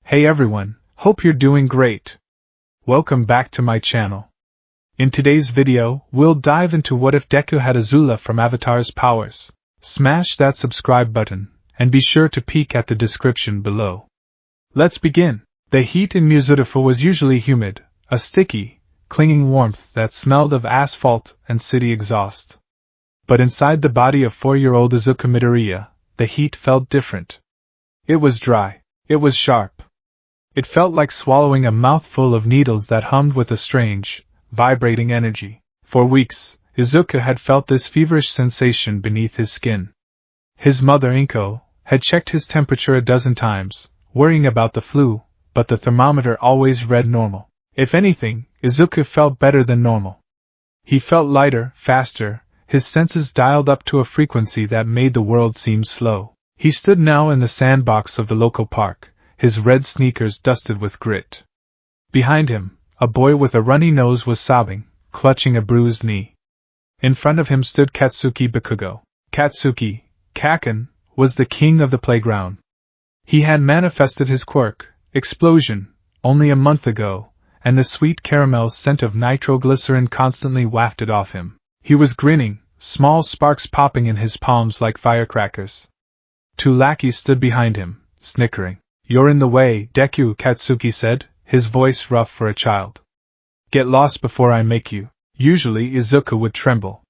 Hey everyone, hope you're doing great. Welcome back to my channel. In today's video, we'll dive into what if Deku had Azula from Avatar's powers. Smash that subscribe button, and be sure to peek at the description below. Let's begin. The heat in Muzutsu was usually humid, a sticky, clinging warmth that smelled of asphalt and city exhaust. But inside the body of 4-year-old Izuku Midoriya, the heat felt different. It was dry. It was sharp. It felt like swallowing a mouthful of needles that hummed with a strange, vibrating energy. For weeks, Izuku had felt this feverish sensation beneath his skin. His mother Inko had checked his temperature a dozen times, worrying about the flu, but the thermometer always read normal. If anything, Izuku felt better than normal. He felt lighter, faster, his senses dialed up to a frequency that made the world seem slow. He stood now in the sandbox of the local park, his red sneakers dusted with grit. Behind him, a boy with a runny nose was sobbing, clutching a bruised knee. In front of him stood Katsuki Bakugo. Katsuki, Kaken, was the king of the playground. He had manifested his quirk, Explosion, only a month ago, and the sweet caramel scent of nitroglycerin constantly wafted off him. He was grinning, small sparks popping in his palms like firecrackers. Two lackeys stood behind him, snickering. "You're in the way, Deku," Katsuki said, his voice rough for a child. "Get lost before I make you." Usually Izuku would tremble.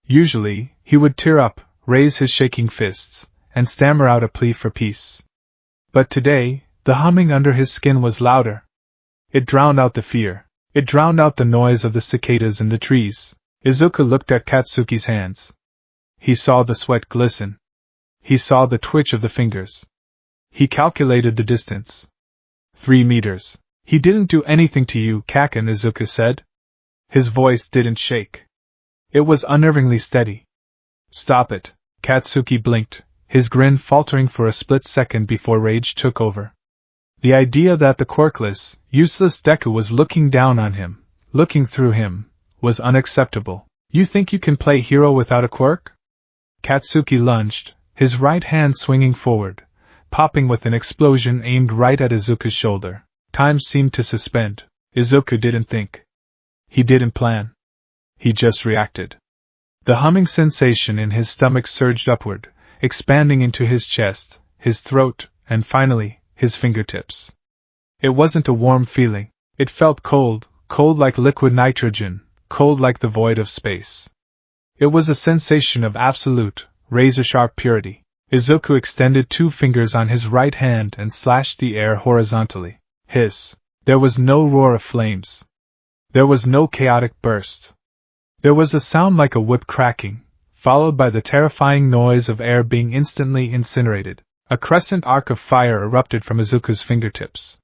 Usually, he would tear up, raise his shaking fists, and stammer out a plea for peace. But today, the humming under his skin was louder. It drowned out the fear. It drowned out the noise of the cicadas in the trees. Izuku looked at Katsuki's hands. He saw the sweat glisten. He saw the twitch of the fingers. He calculated the distance. 3 meters. "He didn't do anything to you, Kaken," Izuku said. His voice didn't shake. It was unnervingly steady. "Stop it." Katsuki blinked, his grin faltering for a split second before rage took over. The idea that the quirkless, useless Deku was looking down on him, looking through him, was unacceptable. "You think you can play hero without a quirk?" Katsuki lunged, his right hand swinging forward, popping with an explosion aimed right at Izuku's shoulder. Time seemed to suspend. Izuku didn't think. He didn't plan. He just reacted. The humming sensation in his stomach surged upward, expanding into his chest, his throat, and finally, his fingertips. It wasn't a warm feeling. It felt cold, cold like liquid nitrogen, cold like the void of space. It was a sensation of absolute, razor-sharp purity. Izuku extended 2 fingers on his right hand and slashed the air horizontally. Hiss. There was no roar of flames. There was no chaotic burst. There was a sound like a whip cracking, followed by the terrifying noise of air being instantly incinerated. A crescent arc of fire erupted from Izuku's fingertips.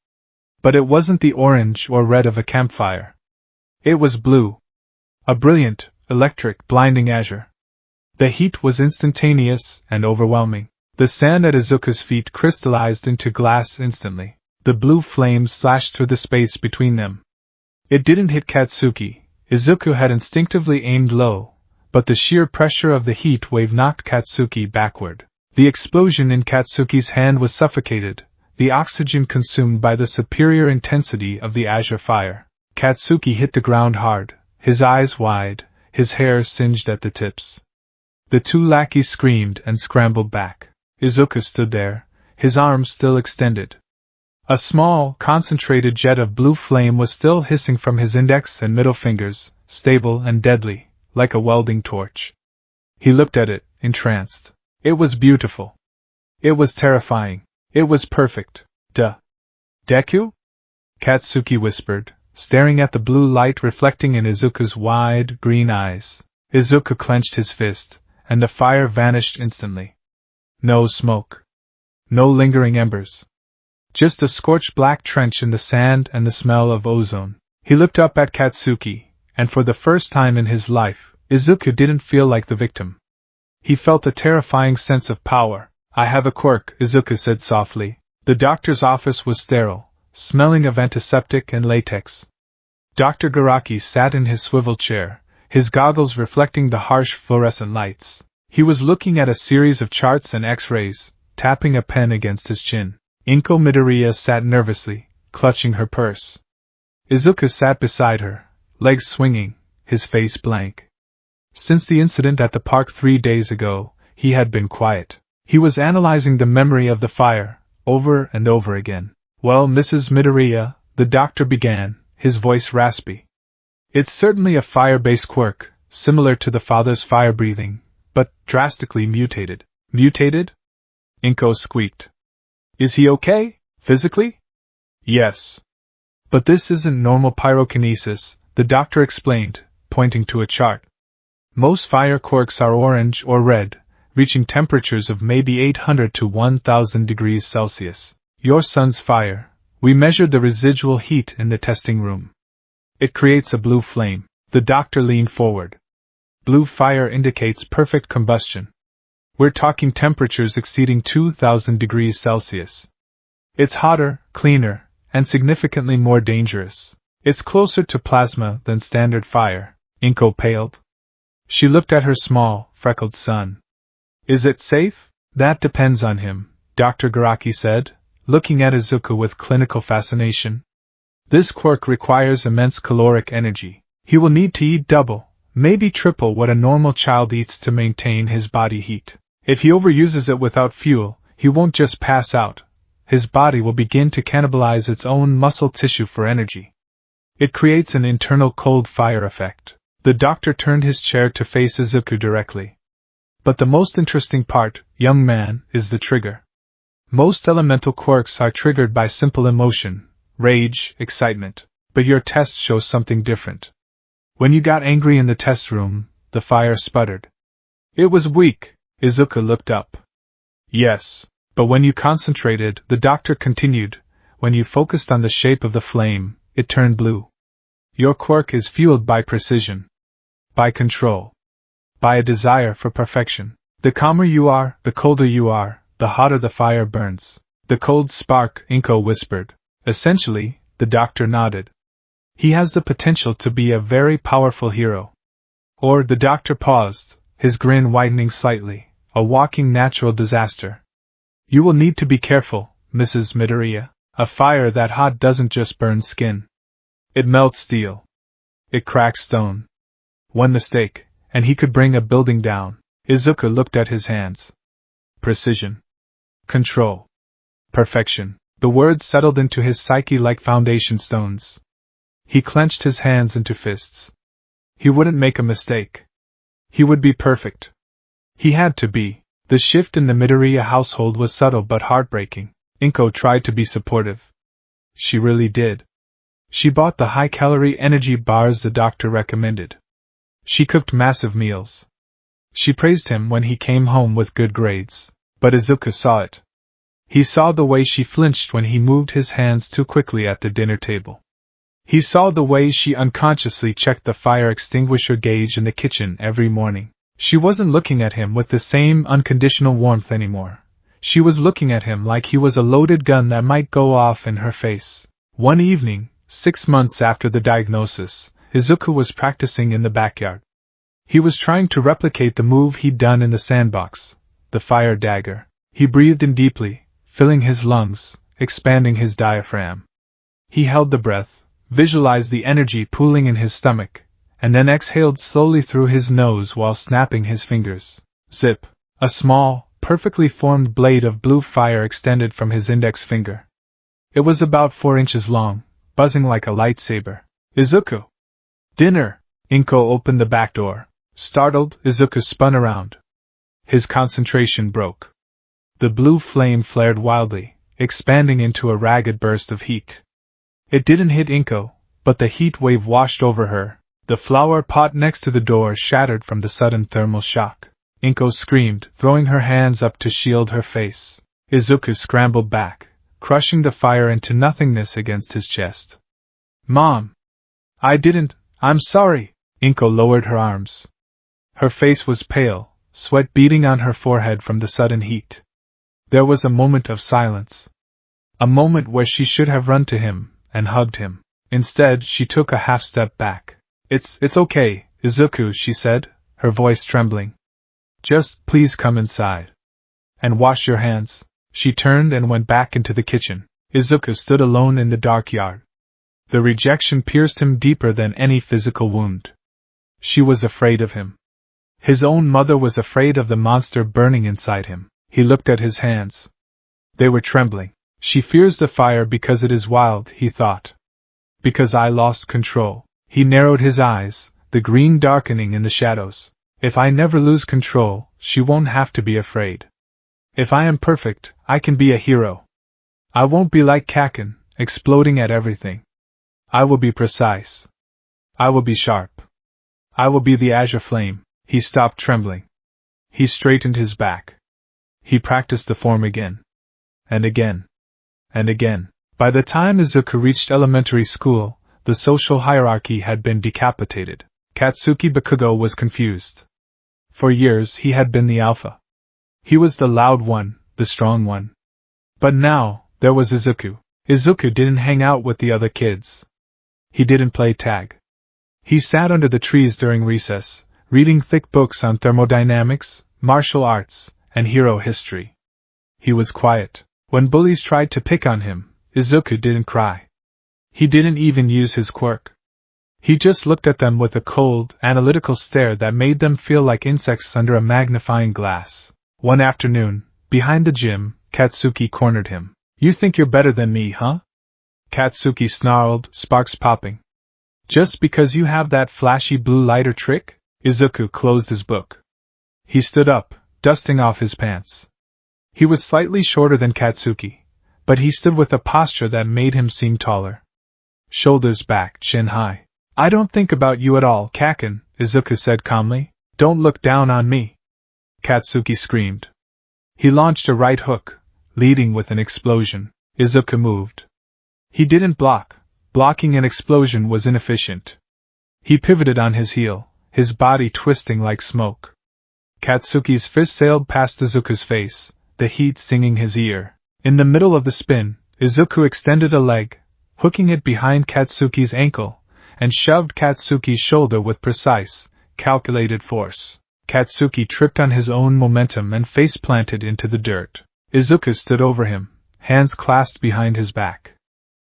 But it wasn't the orange or red of a campfire. It was blue. A brilliant, electric, blinding azure. The heat was instantaneous and overwhelming. The sand at Izuku's feet crystallized into glass instantly. The blue flames slashed through the space between them. It didn't hit Katsuki. Izuku had instinctively aimed low, but the sheer pressure of the heat wave knocked Katsuki backward. The explosion in Katsuki's hand was suffocated, the oxygen consumed by the superior intensity of the azure fire. Katsuki hit the ground hard, his eyes wide, his hair singed at the tips. The 2 lackeys screamed and scrambled back. Izuku stood there, his arms still extended. A small, concentrated jet of blue flame was still hissing from his index and middle fingers, stable and deadly, like a welding torch. He looked at it, entranced. It was beautiful. It was terrifying. It was perfect. Deku? Katsuki whispered, staring at the blue light reflecting in Izuku's wide, green eyes. Izuku clenched his fist, and the fire vanished instantly. No smoke. No lingering embers. Just a scorched black trench in the sand and the smell of ozone. He looked up at Katsuki, and for the first time in his life, Izuku didn't feel like the victim. He felt a terrifying sense of power. "I have a quirk," Izuku said softly. The doctor's office was sterile, smelling of antiseptic and latex. Dr. Garaki sat in his swivel chair, his goggles reflecting the harsh fluorescent lights. He was looking at a series of charts and X-rays, tapping a pen against his chin. Inko Midoriya sat nervously, clutching her purse. Izuku sat beside her, legs swinging, his face blank. Since the incident at the park 3 days ago, he had been quiet. He was analyzing the memory of the fire, over and over again. Well, Mrs. Midoriya, the doctor began, his voice raspy. It's certainly a fire-based quirk, similar to the father's fire-breathing, but drastically mutated. Mutated? Inko squeaked. Is he okay, physically? Yes. But this isn't normal pyrokinesis, the doctor explained, pointing to a chart. Most fire quirks are orange or red, reaching temperatures of maybe 800 to 1000 degrees Celsius. Your son's fire, we measured the residual heat in the testing room. It creates a blue flame. The doctor leaned forward. Blue fire indicates perfect combustion. We're talking temperatures exceeding 2000 degrees Celsius. It's hotter, cleaner, and significantly more dangerous. It's closer to plasma than standard fire. Inko paled. She looked at her small, freckled son. Is it safe? That depends on him, Dr. Garaki said, looking at Izuku with clinical fascination. This quirk requires immense caloric energy. He will need to eat double, maybe triple what a normal child eats to maintain his body heat. If he overuses it without fuel, he won't just pass out. His body will begin to cannibalize its own muscle tissue for energy. It creates an internal cold fire effect. The doctor turned his chair to face Izuku directly. But the most interesting part, young man, is the trigger. Most elemental quirks are triggered by simple emotion, rage, excitement. But your test shows something different. When you got angry in the test room, the fire sputtered. It was weak. Izuku looked up. Yes, but when you concentrated, the doctor continued, when you focused on the shape of the flame, it turned blue. Your quirk is fueled by precision, by control, by a desire for perfection. The calmer you are, the colder you are, the hotter the fire burns. The cold spark, Inko whispered. Essentially, the doctor nodded. He has the potential to be a very powerful hero. Or, the doctor paused, his grin widening slightly, a walking natural disaster. You will need to be careful, Mrs. Midoriya. A fire that hot doesn't just burn skin. It melts steel. It cracks stone. One mistake, and he could bring a building down. Izuku looked at his hands. Precision. Control. Perfection. The words settled into his psyche like foundation stones. He clenched his hands into fists. He wouldn't make a mistake. He would be perfect. He had to be. The shift in the Midoriya household was subtle but heartbreaking. Inko tried to be supportive. She really did. She bought the high-calorie energy bars the doctor recommended. She cooked massive meals. She praised him when he came home with good grades. But Izuku saw it. He saw the way she flinched when he moved his hands too quickly at the dinner table. He saw the way she unconsciously checked the fire extinguisher gauge in the kitchen every morning. She wasn't looking at him with the same unconditional warmth anymore. She was looking at him like he was a loaded gun that might go off in her face. One evening, 6 months after the diagnosis, Izuku was practicing in the backyard. He was trying to replicate the move he'd done in the sandbox, the fire dagger. He breathed in deeply, filling his lungs, expanding his diaphragm. He held the breath, visualized the energy pooling in his stomach, and then exhaled slowly through his nose while snapping his fingers. Zip! A small, perfectly formed blade of blue fire extended from his index finger. It was about 4 inches long, buzzing like a lightsaber. Izuku! Dinner! Inko opened the back door. Startled, Izuku spun around. His concentration broke. The blue flame flared wildly, expanding into a ragged burst of heat. It didn't hit Inko, but the heat wave washed over her. The flower pot next to the door shattered from the sudden thermal shock. Inko screamed, throwing her hands up to shield her face. Izuku scrambled back, crushing the fire into nothingness against his chest. Mom! I'm sorry! Inko lowered her arms. Her face was pale, sweat beading on her forehead from the sudden heat. There was a moment of silence. A moment where she should have run to him and hugged him. Instead, she took a half-step back. It's okay, Izuku, she said, her voice trembling. Just please come inside. And wash your hands. She turned and went back into the kitchen. Izuku stood alone in the dark yard. The rejection pierced him deeper than any physical wound. She was afraid of him. His own mother was afraid of the monster burning inside him. He looked at his hands. They were trembling. She fears the fire because it is wild, he thought. Because I lost control. He narrowed his eyes, the green darkening in the shadows. If I never lose control, she won't have to be afraid. If I am perfect, I can be a hero. I won't be like Kaken, exploding at everything. I will be precise. I will be sharp. I will be the azure flame. He stopped trembling. He straightened his back. He practiced the form again. And again. And again. By the time Izuku reached elementary school, the social hierarchy had been decapitated. Katsuki Bakugo was confused. For years he had been the alpha. He was the loud one, the strong one. But now, there was Izuku. Izuku didn't hang out with the other kids. He didn't play tag. He sat under the trees during recess, reading thick books on thermodynamics, martial arts, and hero history. He was quiet. When bullies tried to pick on him, Izuku didn't cry. He didn't even use his quirk. He just looked at them with a cold, analytical stare that made them feel like insects under a magnifying glass. One afternoon, behind the gym, Katsuki cornered him. You think you're better than me, huh? Katsuki snarled, sparks popping. Just because you have that flashy blue lighter trick? Izuku closed his book. He stood up, dusting off his pants. He was slightly shorter than Katsuki, but he stood with a posture that made him seem taller. Shoulders back, chin high. I don't think about you at all, Kaken, Izuku said calmly. Don't look down on me. Katsuki screamed. He launched a right hook, leading with an explosion. Izuku moved. He didn't block. Blocking an explosion was inefficient. He pivoted on his heel, his body twisting like smoke. Katsuki's fist sailed past Izuku's face, the heat singing his ear. In the middle of the spin, Izuku extended a leg, hooking it behind Katsuki's ankle, and shoved Katsuki's shoulder with precise, calculated force. Katsuki tripped on his own momentum and face-planted into the dirt. Izuku stood over him, hands clasped behind his back.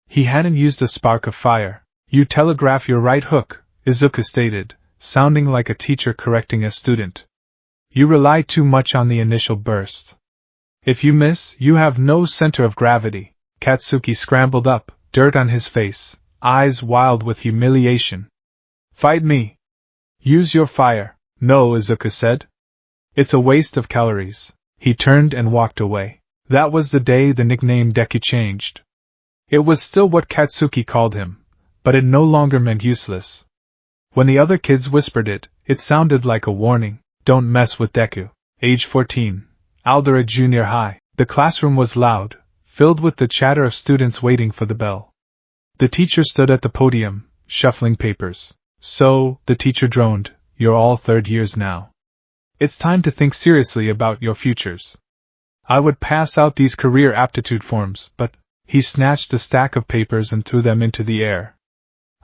He hadn't used a spark of fire. You telegraph your right hook, Izuku stated, sounding like a teacher correcting a student. You rely too much on the initial burst. If you miss, you have no center of gravity. Katsuki scrambled up, dirt on his face, eyes wild with humiliation. Fight me. Use your fire. No, Izuku said. It's a waste of calories. He turned and walked away. That was the day the nickname Deku changed. It was still what Katsuki called him, but it no longer meant useless. When the other kids whispered it, it sounded like a warning. Don't mess with Deku. Age 14. Aldera Junior High. The classroom was loud, filled with the chatter of students waiting for the bell. The teacher stood at the podium, shuffling papers. So, the teacher droned, you're all third years now. It's time to think seriously about your futures. I would pass out these career aptitude forms, but... He snatched a stack of papers and threw them into the air.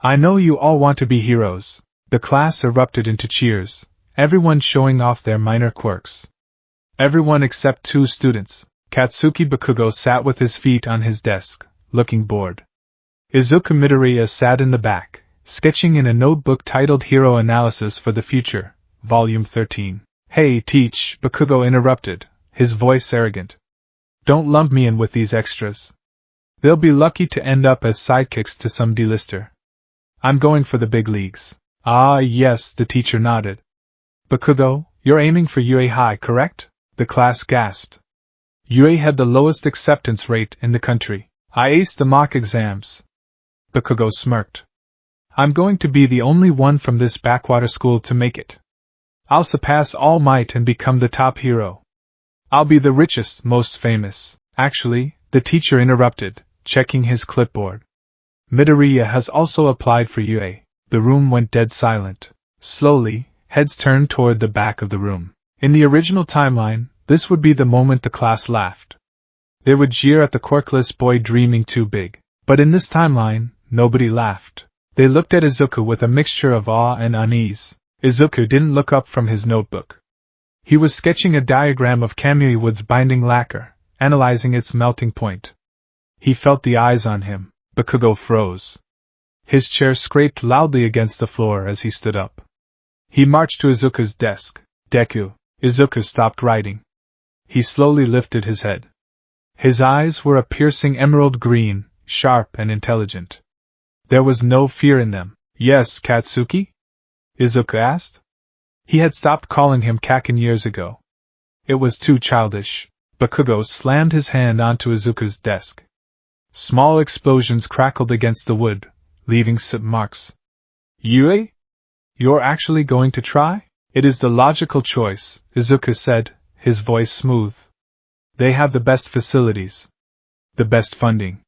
I know you all want to be heroes. The class erupted into cheers, everyone showing off their minor quirks. Everyone except 2 students. Katsuki Bakugo sat with his feet on his desk, looking bored. Izuku Midoriya sat in the back, sketching in a notebook titled Hero Analysis for the Future, Volume 13. Hey, teach, Bakugo interrupted, his voice arrogant. Don't lump me in with these extras. They'll be lucky to end up as sidekicks to some D-lister. I'm going for the big leagues. Ah, yes, the teacher nodded. Bakugo, you're aiming for UA High, correct? The class gasped. UA had the lowest acceptance rate in the country. I aced the mock exams. Bakugo smirked. I'm going to be the only one from this backwater school to make it. I'll surpass All Might and become the top hero. I'll be the richest, most famous. Actually, the teacher interrupted, checking his clipboard. Midoriya has also applied for UA. The room went dead silent. Slowly, heads turned toward the back of the room. In the original timeline, this would be the moment the class laughed. They would jeer at the quirkless boy dreaming too big. But in this timeline, nobody laughed. They looked at Izuku with a mixture of awe and unease. Izuku didn't look up from his notebook. He was sketching a diagram of Kamui Wood's binding lacquer, analyzing its melting point. He felt the eyes on him. Bakugo froze. His chair scraped loudly against the floor as he stood up. He marched to Izuku's desk. Deku. Izuku stopped writing. He slowly lifted his head. His eyes were a piercing emerald green, sharp and intelligent. There was no fear in them. Yes, Katsuki? Izuku asked. He had stopped calling him Kakin years ago. It was too childish. Bakugo slammed his hand onto Izuku's desk. Small explosions crackled against the wood, leaving soot marks. Yue? You're actually going to try? It is the logical choice, Izuku said, his voice smooth. They have the best facilities. The best funding.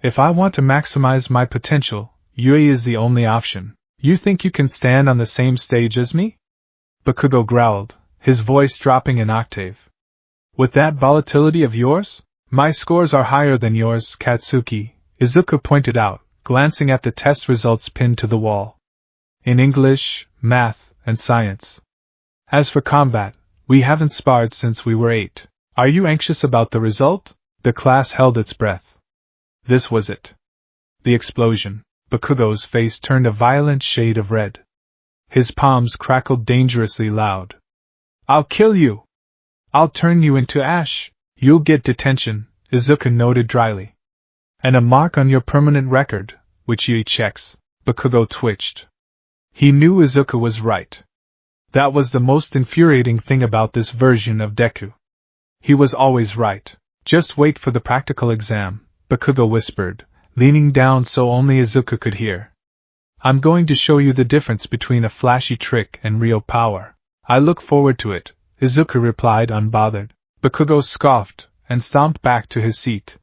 If I want to maximize my potential, Yue is the only option. You think you can stand on the same stage as me? Bakugo growled, his voice dropping an octave. With that volatility of yours? My scores are higher than yours, Katsuki, Izuku pointed out, glancing at the test results pinned to the wall. In English, math, and science. As for combat, we haven't sparred since we were 8. Are you anxious about the result? The class held its breath. This was it. The explosion. Bakugo's face turned a violent shade of red. His palms crackled dangerously loud. I'll kill you! I'll turn you into ash! You'll get detention, Izuku noted dryly. And a mark on your permanent record, which Yui checks. Bakugo twitched. He knew Izuku was right. That was the most infuriating thing about this version of Deku. He was always right. Just wait for the practical exam, Bakugo whispered, leaning down so only Izuku could hear. I'm going to show you the difference between a flashy trick and real power. I look forward to it, Izuku replied unbothered. Bakugo scoffed, and stomped back to his seat.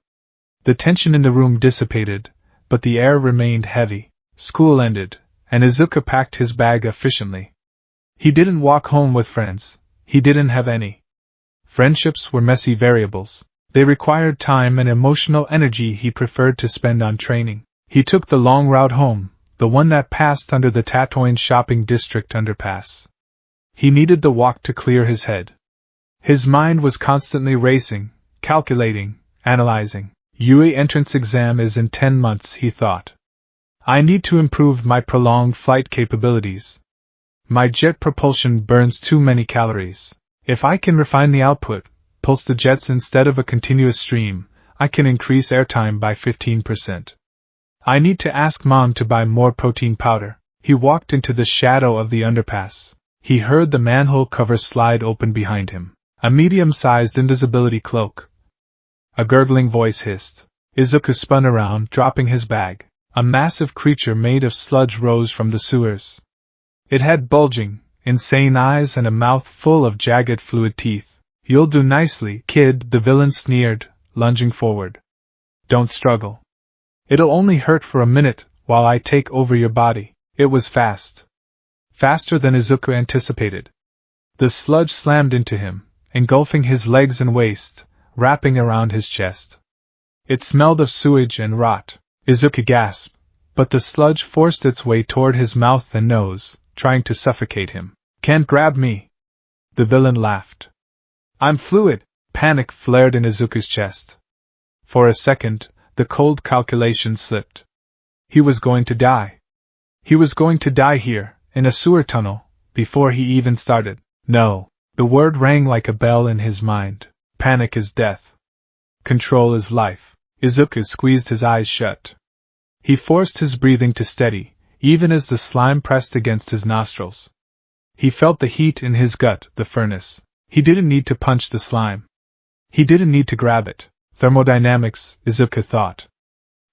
The tension in the room dissipated, but the air remained heavy. School ended, and Izuku packed his bag efficiently. He didn't walk home with friends. He didn't have any. Friendships were messy variables. They required time and emotional energy he preferred to spend on training. He took the long route home, the one that passed under the Tatooine shopping district underpass. He needed the walk to clear his head. His mind was constantly racing, calculating, analyzing. Yue entrance exam is in 10 months, he thought. I need to improve my prolonged flight capabilities. My jet propulsion burns too many calories. If I can refine the output, pulse the jets instead of a continuous stream, I can increase airtime by 15%. I need to ask Mom to buy more protein powder. He walked into the shadow of the underpass. He heard the manhole cover slide open behind him. A medium-sized invisibility cloak. A gurgling voice hissed. Izuku spun around, dropping his bag. A massive creature made of sludge rose from the sewers. It had bulging, insane eyes and a mouth full of jagged fluid teeth. You'll do nicely, kid, the villain sneered, lunging forward. Don't struggle. It'll only hurt for a minute, while I take over your body. It was fast. Faster than Izuku anticipated. The sludge slammed into him, engulfing his legs and waist, wrapping around his chest. It smelled of sewage and rot. Izuku gasped, but the sludge forced its way toward his mouth and nose, trying to suffocate him. Can't grab me. The villain laughed. I'm fluid. Panic flared in Izuku's chest. For a second, the cold calculation slipped. He was going to die. He was going to die here, in a sewer tunnel, before he even started. No. The word rang like a bell in his mind. Panic is death. Control is life. Izuku squeezed his eyes shut. He forced his breathing to steady, even as the slime pressed against his nostrils. He felt the heat in his gut, the furnace. He didn't need to punch the slime. He didn't need to grab it. Thermodynamics, Izuku thought.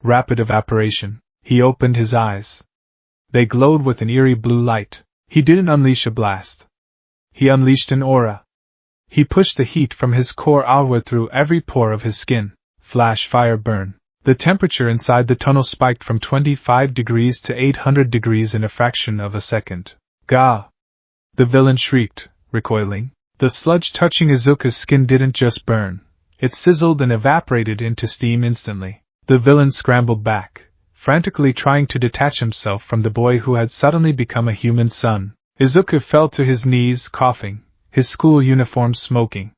Rapid evaporation. He opened his eyes. They glowed with an eerie blue light. He didn't unleash a blast. He unleashed an aura. He pushed the heat from his core outward through every pore of his skin. Flash, fire, burn. The temperature inside the tunnel spiked from 25 degrees to 800 degrees in a fraction of a second. Gah! The villain shrieked, recoiling. The sludge touching Izuku's skin didn't just burn. It sizzled and evaporated into steam instantly. The villain scrambled back, frantically trying to detach himself from the boy who had suddenly become a human son. Izuku fell to his knees, coughing, his school uniform smoking.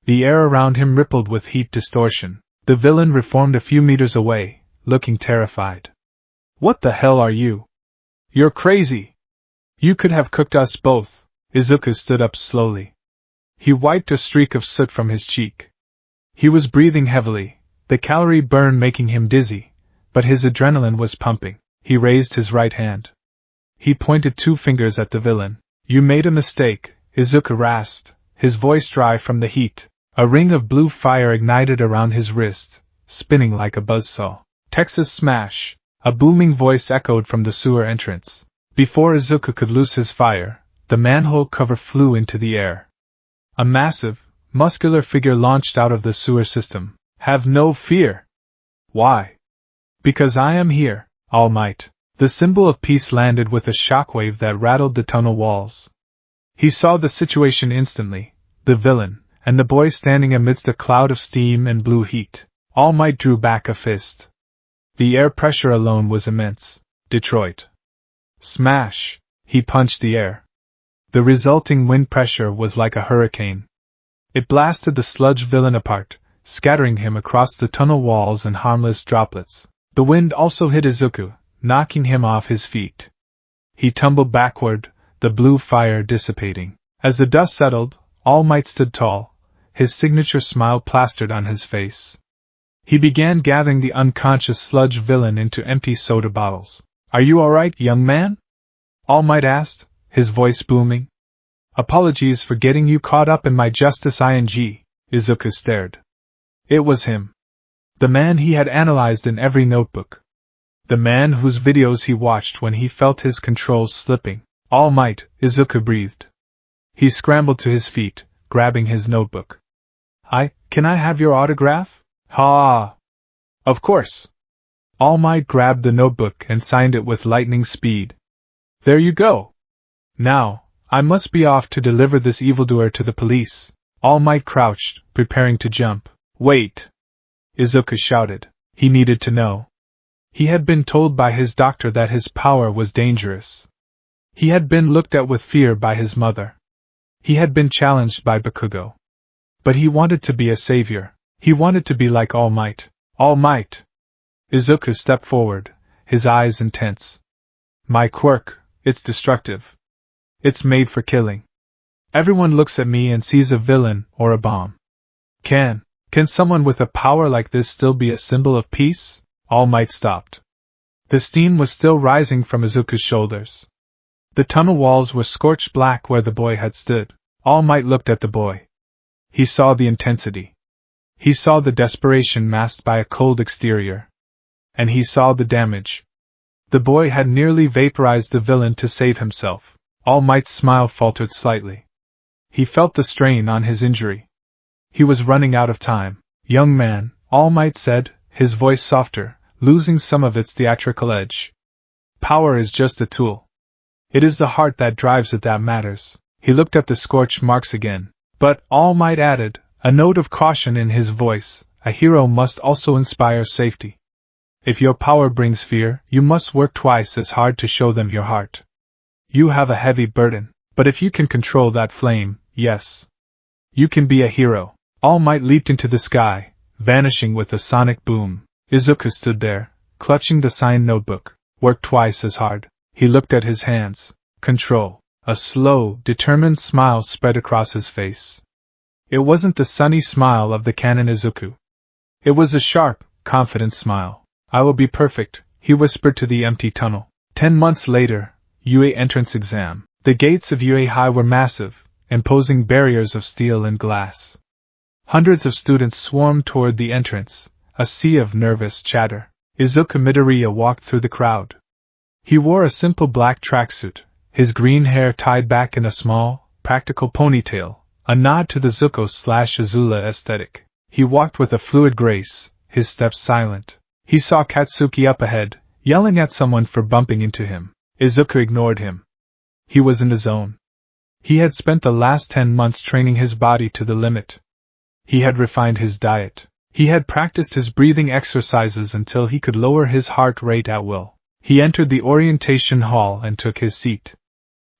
The air around him rippled with heat distortion. The villain reformed a few meters away, looking terrified. What the hell are you? You're crazy! You could have cooked us both. Izuku stood up slowly. He wiped a streak of soot from his cheek. He was breathing heavily, the calorie burn making him dizzy, but his adrenaline was pumping. He raised his right hand. He pointed 2 fingers at the villain. You made a mistake, Izuku rasped, his voice dry from the heat. A ring of blue fire ignited around his wrist, spinning like a buzzsaw. Texas smash! A booming voice echoed from the sewer entrance. Before Izuku could loose his fire, the manhole cover flew into the air. A massive, muscular figure launched out of the sewer system. Have no fear! Why? Because I am here, All Might. The symbol of peace landed with a shockwave that rattled the tunnel walls. He saw the situation instantly, the villain, and the boy standing amidst a cloud of steam and blue heat. All Might drew back a fist. The air pressure alone was immense. Detroit. Smash! He punched the air. The resulting wind pressure was like a hurricane. It blasted the sludge villain apart, scattering him across the tunnel walls in harmless droplets. The wind also hit Izuku, knocking him off his feet. He tumbled backward, the blue fire dissipating. As the dust settled, All Might stood tall, his signature smile plastered on his face. He began gathering the unconscious sludge villain into empty soda bottles. Are you all right, young man? All Might asked, his voice booming. Apologies for getting you caught up in my justice ing. Izuku stared. It was him. The man he had analyzed in every notebook. The man whose videos he watched when he felt his controls slipping. All Might, Izuku breathed. He scrambled to his feet, grabbing his notebook. Can I have your autograph? Ha! Of course. All Might grabbed the notebook and signed it with lightning speed. There you go. Now, I must be off to deliver this evildoer to the police. All Might crouched, preparing to jump. Wait! Izuku shouted. He needed to know. He had been told by his doctor that his power was dangerous. He had been looked at with fear by his mother. He had been challenged by Bakugo. But he wanted to be a savior. He wanted to be like All Might. All Might! Izuku stepped forward, his eyes intense. My quirk, it's destructive. It's made for killing. Everyone looks at me and sees a villain or a bomb. Can someone with a power like this still be a symbol of peace? All Might stopped. The steam was still rising from Izuku's shoulders. The tunnel walls were scorched black where the boy had stood. All Might looked at the boy. He saw the intensity. He saw the desperation masked by a cold exterior. And he saw the damage. The boy had nearly vaporized the villain to save himself. All Might's smile faltered slightly. He felt the strain on his injury. He was running out of time. Young man, All Might said, his voice softer, losing some of its theatrical edge. Power is just a tool. It is the heart that drives it that matters. He looked at the scorched marks again. But, All Might added, a note of caution in his voice, a hero must also inspire safety. If your power brings fear, you must work twice as hard to show them your heart. You have a heavy burden, but if you can control that flame, yes. You can be a hero. All Might leaped into the sky, vanishing with a sonic boom. Izuku stood there, clutching the signed notebook. Work twice as hard. He looked at his hands. Control. A slow, determined smile spread across his face. It wasn't the sunny smile of the Canon Izuku. It was a sharp, confident smile. I will be perfect, he whispered to the empty tunnel. 10 months later, UA entrance exam. The gates of UA High were massive, imposing barriers of steel and glass. Hundreds of students swarmed toward the entrance, a sea of nervous chatter. Izuku Midoriya walked through the crowd. He wore a simple black tracksuit, his green hair tied back in a small, practical ponytail, a nod to the Zuko/Azula aesthetic. He walked with a fluid grace, his steps silent. He saw Katsuki up ahead, yelling at someone for bumping into him. Izuku ignored him. He was in the zone. He had spent the last 10 months training his body to the limit. He had refined his diet. He had practiced his breathing exercises until he could lower his heart rate at will. He entered the orientation hall and took his seat.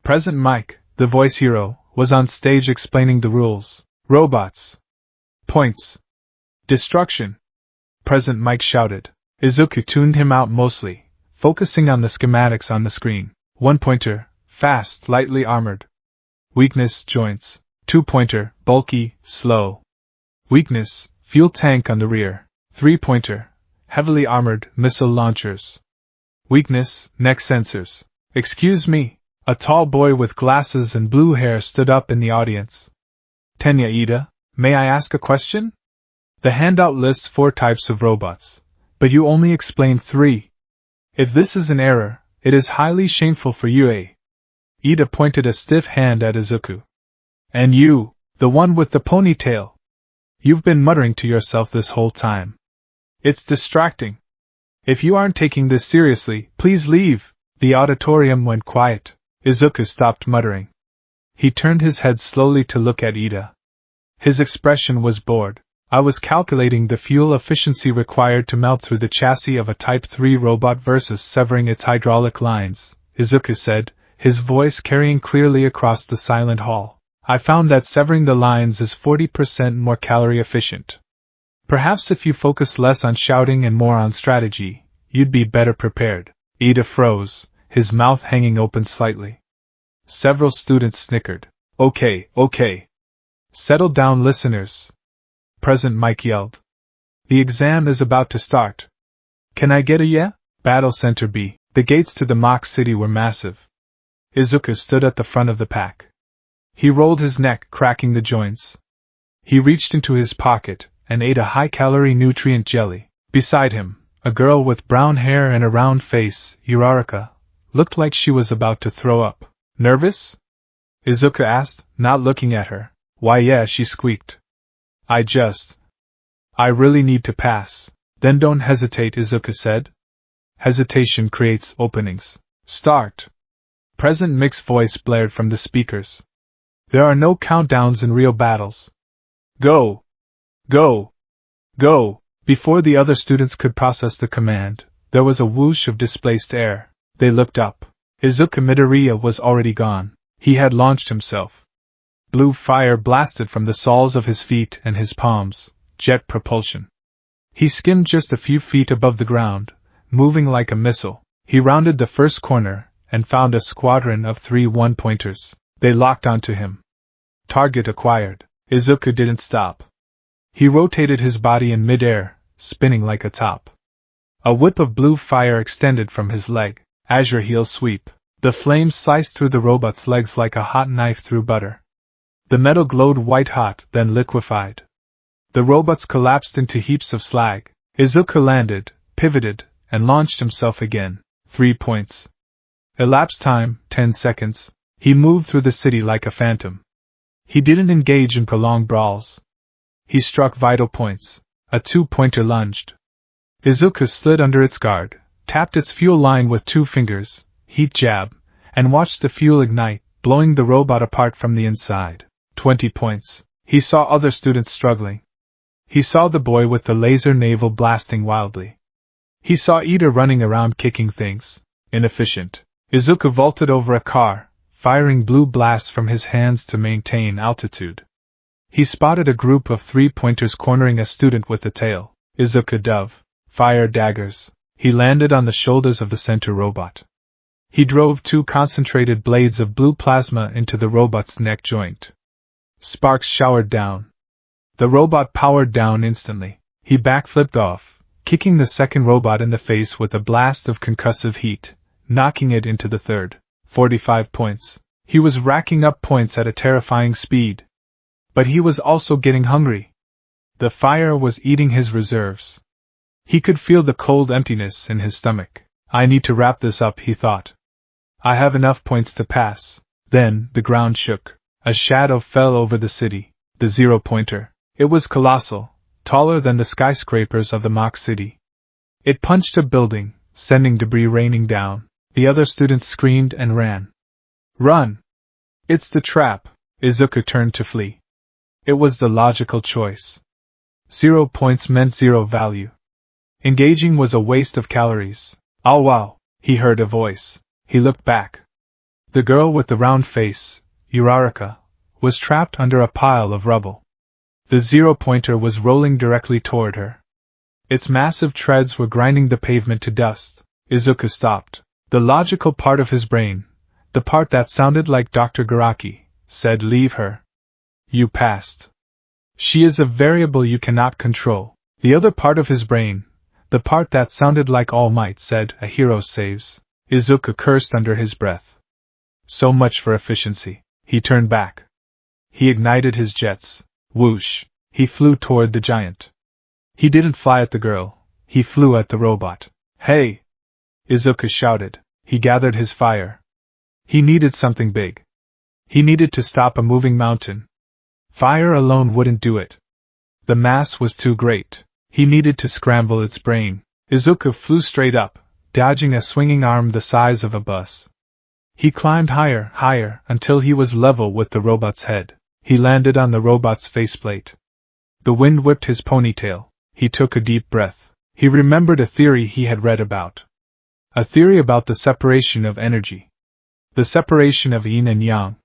Present Mike, the voice hero, was on stage explaining the rules. Robots. Points. Destruction. Present Mike shouted. Izuku tuned him out mostly, focusing on the schematics on the screen. 1 pointer, fast, lightly armored. Weakness, joints. 2 pointer, bulky, slow. Weakness, fuel tank on the rear. 3 pointer, heavily armored, missile launchers. Weakness, neck sensors. Excuse me. A tall boy with glasses and blue hair stood up in the audience. Tenya Ida, may I ask a question? The handout lists 4 types of robots, but you only explained 3. If this is an error, it is highly shameful for you, eh? Ida pointed a stiff hand at Izuku. And you, the one with the ponytail. You've been muttering to yourself this whole time. It's distracting. If you aren't taking this seriously, please leave. The auditorium went quiet. Izuku stopped muttering. He turned his head slowly to look at Ida. His expression was bored. I was calculating the fuel efficiency required to melt through the chassis of a Type 3 robot versus severing its hydraulic lines, Izuku said, his voice carrying clearly across the silent hall. I found that severing the lines is 40% more calorie efficient. Perhaps if you focus less on shouting and more on strategy, you'd be better prepared. Ida froze, his mouth hanging open slightly. Several students snickered. Okay. Settle down, listeners. Present Mike yelled. The exam is about to start. Can I get a yeah? Battle Center B. The gates to the mock city were massive. Izuku stood at the front of the pack. He rolled his neck, cracking the joints. He reached into his pocket and ate a high-calorie nutrient jelly. Beside him, a girl with brown hair and a round face, Uraraka, looked like she was about to throw up. Nervous? Izuku asked, not looking at her. Why yeah, she squeaked. I really need to pass. Then don't hesitate, Izuku said. Hesitation creates openings. Start. Present Mick's voice blared from the speakers. There are no countdowns in real battles. Go! Go! Go! Before the other students could process the command, there was a whoosh of displaced air. They looked up. Izuku Midoriya was already gone. He had launched himself. Blue fire blasted from the soles of his feet and his palms, jet propulsion. He skimmed just a few feet above the ground, moving like a missile. He rounded the first corner and found a squadron of 3 one-pointers. They locked onto him. Target acquired. Izuku didn't stop. He rotated his body in midair, spinning like a top. A whip of blue fire extended from his leg. Azure heel sweep. The flames sliced through the robot's legs like a hot knife through butter. The metal glowed white-hot, then liquefied. The robots collapsed into heaps of slag. Izuku landed, pivoted, and launched himself again. 3 points. Elapsed time, 10 seconds. He moved through the city like a phantom. He didn't engage in prolonged brawls. He struck vital points. A 2-pointer lunged. Izuku slid under its guard, tapped its fuel line with 2 fingers, heat jab, and watched the fuel ignite, blowing the robot apart from the inside. 20 points. He saw other students struggling. He saw the boy with the laser navel blasting wildly. He saw Ida running around kicking things. Inefficient. Izuku vaulted over a car, firing blue blasts from his hands to maintain altitude. He spotted a group of 3-pointers cornering a student with the tail. Izuku dove. Fire daggers. He landed on the shoulders of the center robot. He drove 2 concentrated blades of blue plasma into the robot's neck joint. Sparks showered down. The robot powered down instantly. He backflipped off, kicking the second robot in the face with a blast of concussive heat, knocking it into the third. 45 points. He was racking up points at a terrifying speed. But he was also getting hungry. The fire was eating his reserves. He could feel the cold emptiness in his stomach. I need to wrap this up, he thought. I have enough points to pass. Then, the ground shook. A shadow fell over the city. The 0-pointer. It was colossal, taller than the skyscrapers of the mock city. It punched a building, sending debris raining down. The other students screamed and ran. Run! It's the trap. Izuku turned to flee. It was the logical choice. 0 points meant 0 value. Engaging was a waste of calories. Oh wow, he heard a voice. He looked back. The girl with the round face, Uraraka, was trapped under a pile of rubble. The zero-pointer was rolling directly toward her. Its massive treads were grinding the pavement to dust. Izuku stopped. The logical part of his brain, the part that sounded like Dr. Garaki, said, "Leave her. You passed. She is a variable you cannot control." The other part of his brain, the part that sounded like All Might, said, "A hero saves." Izuku cursed under his breath. So much for efficiency. He turned back. He ignited his jets. Whoosh! He flew toward the giant. He didn't fly at the girl. He flew at the robot. "Hey!" Izuku shouted. He gathered his fire. He needed something big. He needed to stop a moving mountain. Fire alone wouldn't do it. The mass was too great. He needed to scramble its brain. Izuku flew straight up, dodging a swinging arm the size of a bus. He climbed higher, higher, until he was level with the robot's head. He landed on the robot's faceplate. The wind whipped his ponytail. He took a deep breath. He remembered a theory he had read about. A theory about the separation of energy. The separation of yin and yang.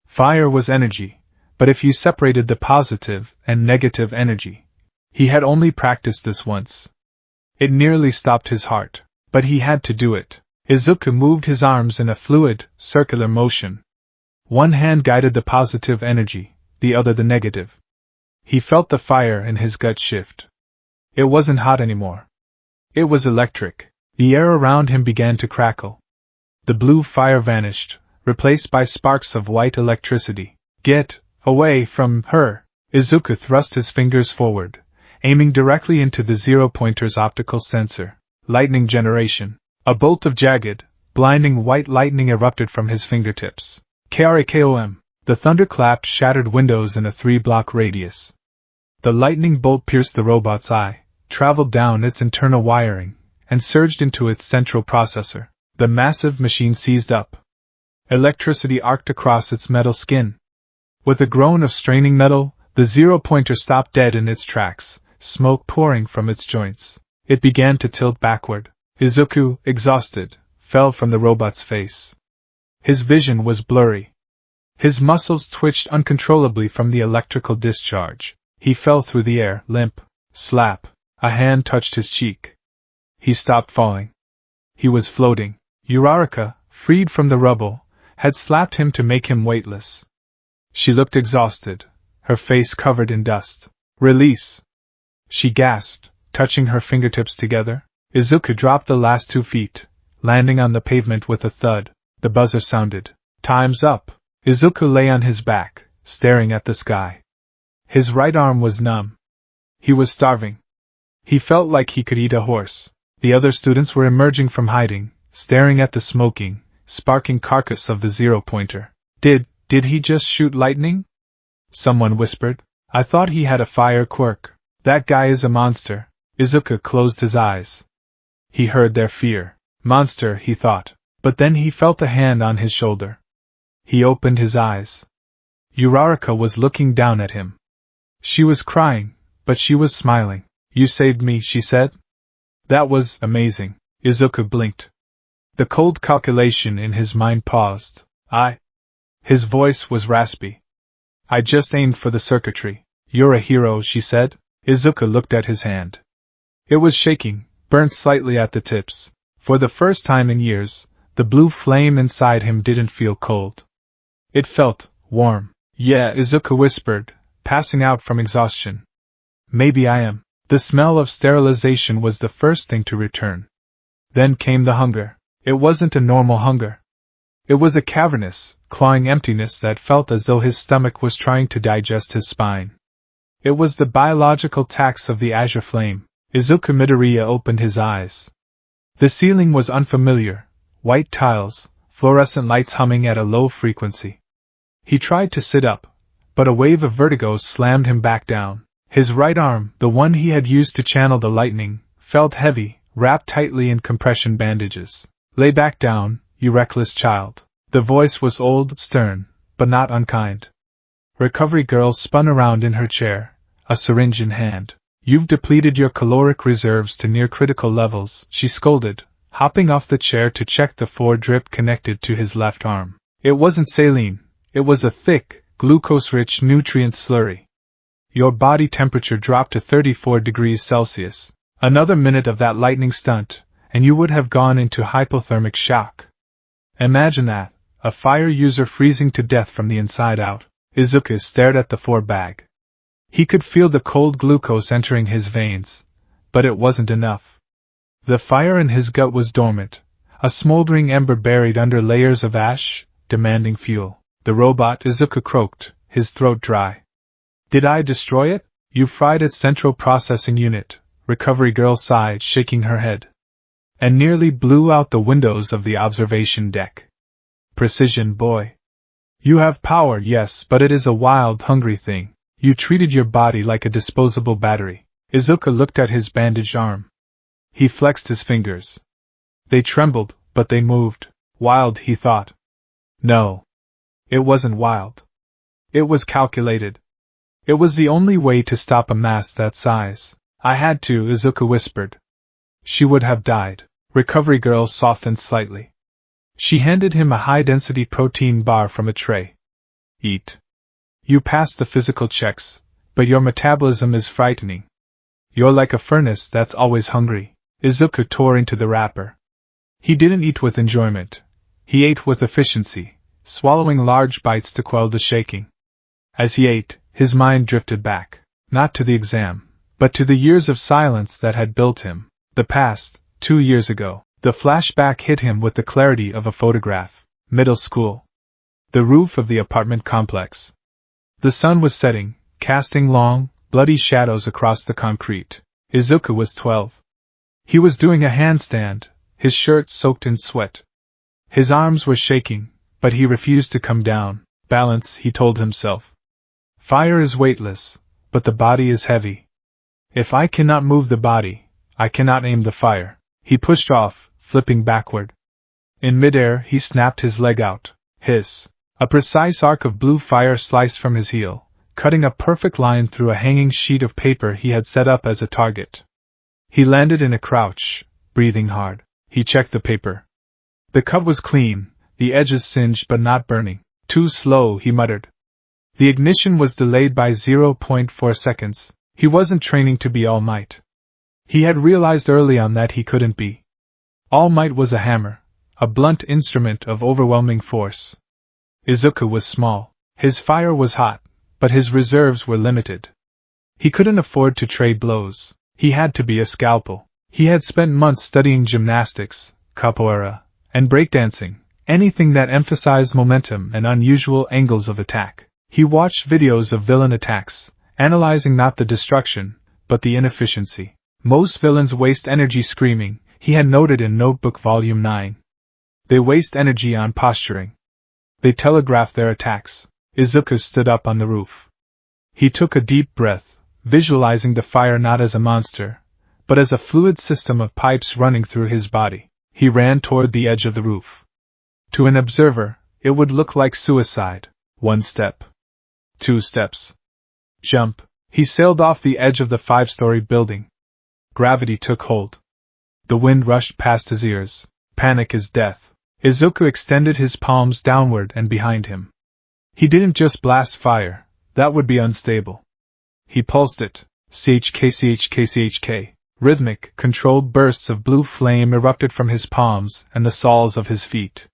Fire was energy, but if you separated the positive and negative energy. He had only practiced this once. It nearly stopped his heart, but he had to do it. Izuku moved his arms in a fluid, circular motion. One hand guided the positive energy, the other the negative. He felt the fire in his gut shift. It wasn't hot anymore. It was electric. The air around him began to crackle. The blue fire vanished, replaced by sparks of white electricity. "Get away from her!" Izuku thrust his fingers forward, aiming directly into the zero-pointer's optical sensor. Lightning generation. A bolt of jagged, blinding white lightning erupted from his fingertips. Krakom! The thunderclap shattered windows in a 3-block radius. The lightning bolt pierced the robot's eye, traveled down its internal wiring, and surged into its central processor. The massive machine seized up. Electricity arced across its metal skin. With a groan of straining metal, the zero-pointer stopped dead in its tracks, smoke pouring from its joints. It began to tilt backward. Izuku, exhausted, fell from the robot's face. His vision was blurry. His muscles twitched uncontrollably from the electrical discharge. He fell through the air, limp. Slap. A hand touched his cheek. He stopped falling. He was floating. Uraraka, freed from the rubble, had slapped him to make him weightless. She looked exhausted, her face covered in dust. "Release!" she gasped, touching her fingertips together. Izuku dropped the last 2 feet, landing on the pavement with a thud. The buzzer sounded. "Time's up!" Izuku lay on his back, staring at the sky. His right arm was numb. He was starving. He felt like he could eat a horse. The other students were emerging from hiding, staring at the smoking, sparking carcass of the zero-pointer. Did he just shoot lightning?" someone whispered. "I thought he had a fire quirk. That guy is a monster." Izuku closed his eyes. He heard their fear. Monster, he thought, but then he felt a hand on his shoulder. He opened his eyes. Uraraka was looking down at him. She was crying, but she was smiling. "You saved me," she said. "That was amazing." Izuku blinked. The cold calculation in his mind paused. His voice was raspy. "I just aimed for the circuitry." "You're a hero," she said. Izuku looked at his hand. It was shaking, burnt slightly at the tips. For the first time in years, the blue flame inside him didn't feel cold. It felt warm. "Yeah," Izuku whispered, passing out from exhaustion. "Maybe I am." The smell of sterilization was the first thing to return. Then came the hunger. It wasn't a normal hunger. It was a cavernous, clawing emptiness that felt as though his stomach was trying to digest his spine. It was the biological tax of the azure flame. Izuku Midoriya opened his eyes. The ceiling was unfamiliar, white tiles, fluorescent lights humming at a low frequency. He tried to sit up, but a wave of vertigo slammed him back down. His right arm, the one he had used to channel the lightning, felt heavy, wrapped tightly in compression bandages. "Lay back down, you reckless child." The voice was old, stern, but not unkind. Recovery girl spun around in her chair, a syringe in hand. "You've depleted your caloric reserves to near critical levels," she scolded, hopping off the chair to check the 4 drip connected to his left arm. It wasn't saline, it was a thick, glucose-rich nutrient slurry. Your body temperature dropped to 34 degrees Celsius. Another minute of that lightning stunt, and you would have gone into hypothermic shock. Imagine that, a fire user freezing to death from the inside out. Izuku stared at the 4 bag. He could feel the cold glucose entering his veins, but it wasn't enough. The fire in his gut was dormant, a smoldering ember buried under layers of ash, demanding fuel. The robot, Izuku croaked, his throat dry. Did I destroy it? You fried its central processing unit, Recovery Girl sighed, shaking her head. And nearly blew out the windows of the observation deck. Precision, boy. You have power, yes, but it is a wild, hungry thing. You treated your body like a disposable battery. Izuku looked at his bandaged arm. He flexed his fingers. They trembled, but they moved. Wild, he thought. No. It wasn't wild. It was calculated. It was the only way to stop a mass that size. I had to, Izuku whispered. She would have died. Recovery Girl softened slightly. She handed him a high-density protein bar from a tray. Eat. You passed the physical checks, but your metabolism is frightening. You're like a furnace that's always hungry. Izuku tore into the wrapper. He didn't eat with enjoyment. He ate with efficiency, swallowing large bites to quell the shaking. As he ate, his mind drifted back, not to the exam, but to the years of silence that had built him. The past, 2 years ago. The flashback hit him with the clarity of a photograph. Middle school. The roof of the apartment complex. The sun was setting, casting long, bloody shadows across the concrete. Izuku was 12. He was doing a handstand, his shirt soaked in sweat. His arms were shaking, but he refused to come down. Balance, he told himself. Fire is weightless, but the body is heavy. If I cannot move the body, I cannot aim the fire. He pushed off, flipping backward. In midair, he snapped his leg out. Hiss. A precise arc of blue fire sliced from his heel, cutting a perfect line through a hanging sheet of paper he had set up as a target. He landed in a crouch, breathing hard. He checked the paper. The cut was clean, the edges singed but not burning. Too slow, he muttered. The ignition was delayed by 0.4 seconds. He wasn't training to be All Might. He had realized early on that he couldn't be. All Might was a hammer, a blunt instrument of overwhelming force. Izuku was small. His fire was hot, but his reserves were limited. He couldn't afford to trade blows. He had to be a scalpel. He had spent months studying gymnastics, capoeira, and breakdancing, anything that emphasized momentum and unusual angles of attack. He watched videos of villain attacks, analyzing not the destruction, but the inefficiency. Most villains waste energy screaming, he had noted in Notebook Volume 9. They waste energy on posturing. They telegraph their attacks. Izuku stood up on the roof. He took a deep breath, visualizing the fire not as a monster, but as a fluid system of pipes running through his body. He ran toward the edge of the roof. To an observer, it would look like suicide. 1 step. 2 steps. Jump. He sailed off the edge of the 5-story building. Gravity took hold. The wind rushed past his ears. Panic is death. Izuku extended his palms downward and behind him. He didn't just blast fire, that would be unstable. He pulsed it. CHK. Rhythmic, controlled bursts of blue flame erupted from his palms and the soles of his feet.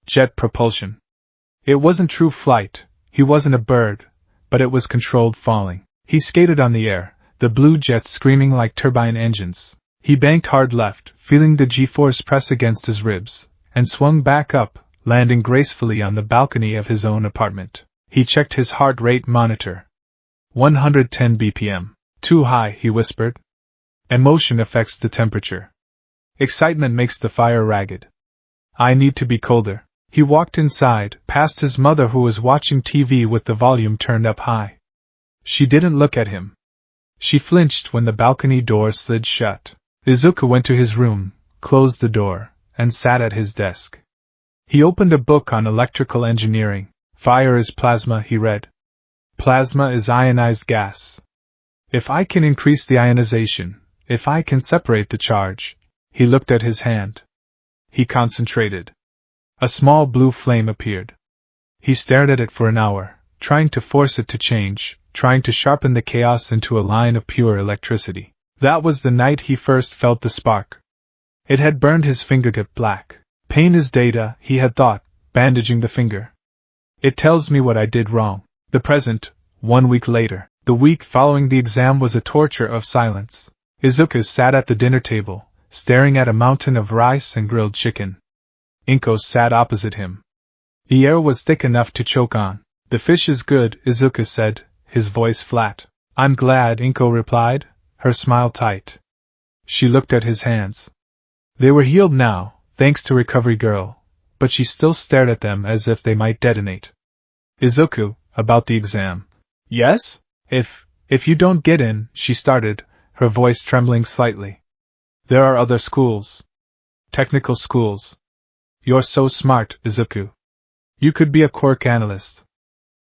Jet propulsion. It wasn't true flight, he wasn't a bird, but it was controlled falling. He skated on the air, the blue jets screaming like turbine engines. He banked hard left, feeling the G-force press against his ribs, and swung back up, landing gracefully on the balcony of his own apartment. He checked his heart rate monitor. 110 BPM. Too high, he whispered. Emotion affects the temperature. Excitement makes the fire ragged. I need to be colder. He walked inside, past his mother who was watching TV with the volume turned up high. She didn't look at him. She flinched when the balcony door slid shut. Izuku went to his room, closed the door, and sat at his desk. He opened a book on electrical engineering. Fire is plasma, he read. Plasma is ionized gas. If I can increase the ionization, if I can separate the charge. He looked at his hand. He concentrated. A small blue flame appeared. He stared at it for an hour, trying to force it to change, trying to sharpen the chaos into a line of pure electricity. That was the night he first felt the spark. It had burned his fingertip black. Pain is data, he had thought, bandaging the finger. It tells me what I did wrong. The present, 1 week later. The week following the exam was a torture of silence. Izuku sat at the dinner table, staring at a mountain of rice and grilled chicken. Inko sat opposite him. The air was thick enough to choke on. The fish is good, Izuku said, his voice flat. I'm glad, Inko replied, her smile tight. She looked at his hands. They were healed now, thanks to Recovery Girl, but she still stared at them as if they might detonate. Izuku, about the exam. Yes? If you don't get in, she started, her voice trembling slightly. There are other schools. Technical schools. You're so smart, Izuku. You could be a quirk analyst.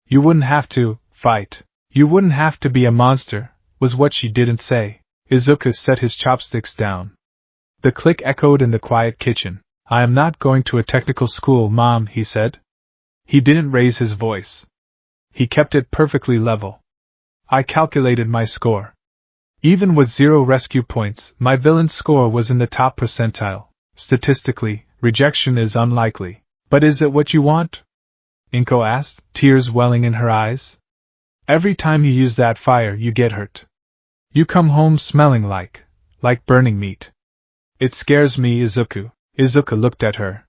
You wouldn't have to fight. You wouldn't have to be a monster, was what she didn't say. Izuku set his chopsticks down. The click echoed in the quiet kitchen. I am not going to a technical school, Mom, he said. He didn't raise his voice. He kept it perfectly level. I calculated my score. Even with 0 rescue points, my villain's score was in the top percentile. Statistically, rejection is unlikely. But is it what you want? Inko asked, tears welling in her eyes. Every time you use that fire, you get hurt. You come home smelling like burning meat. It scares me, Izuku. Izuku looked at her.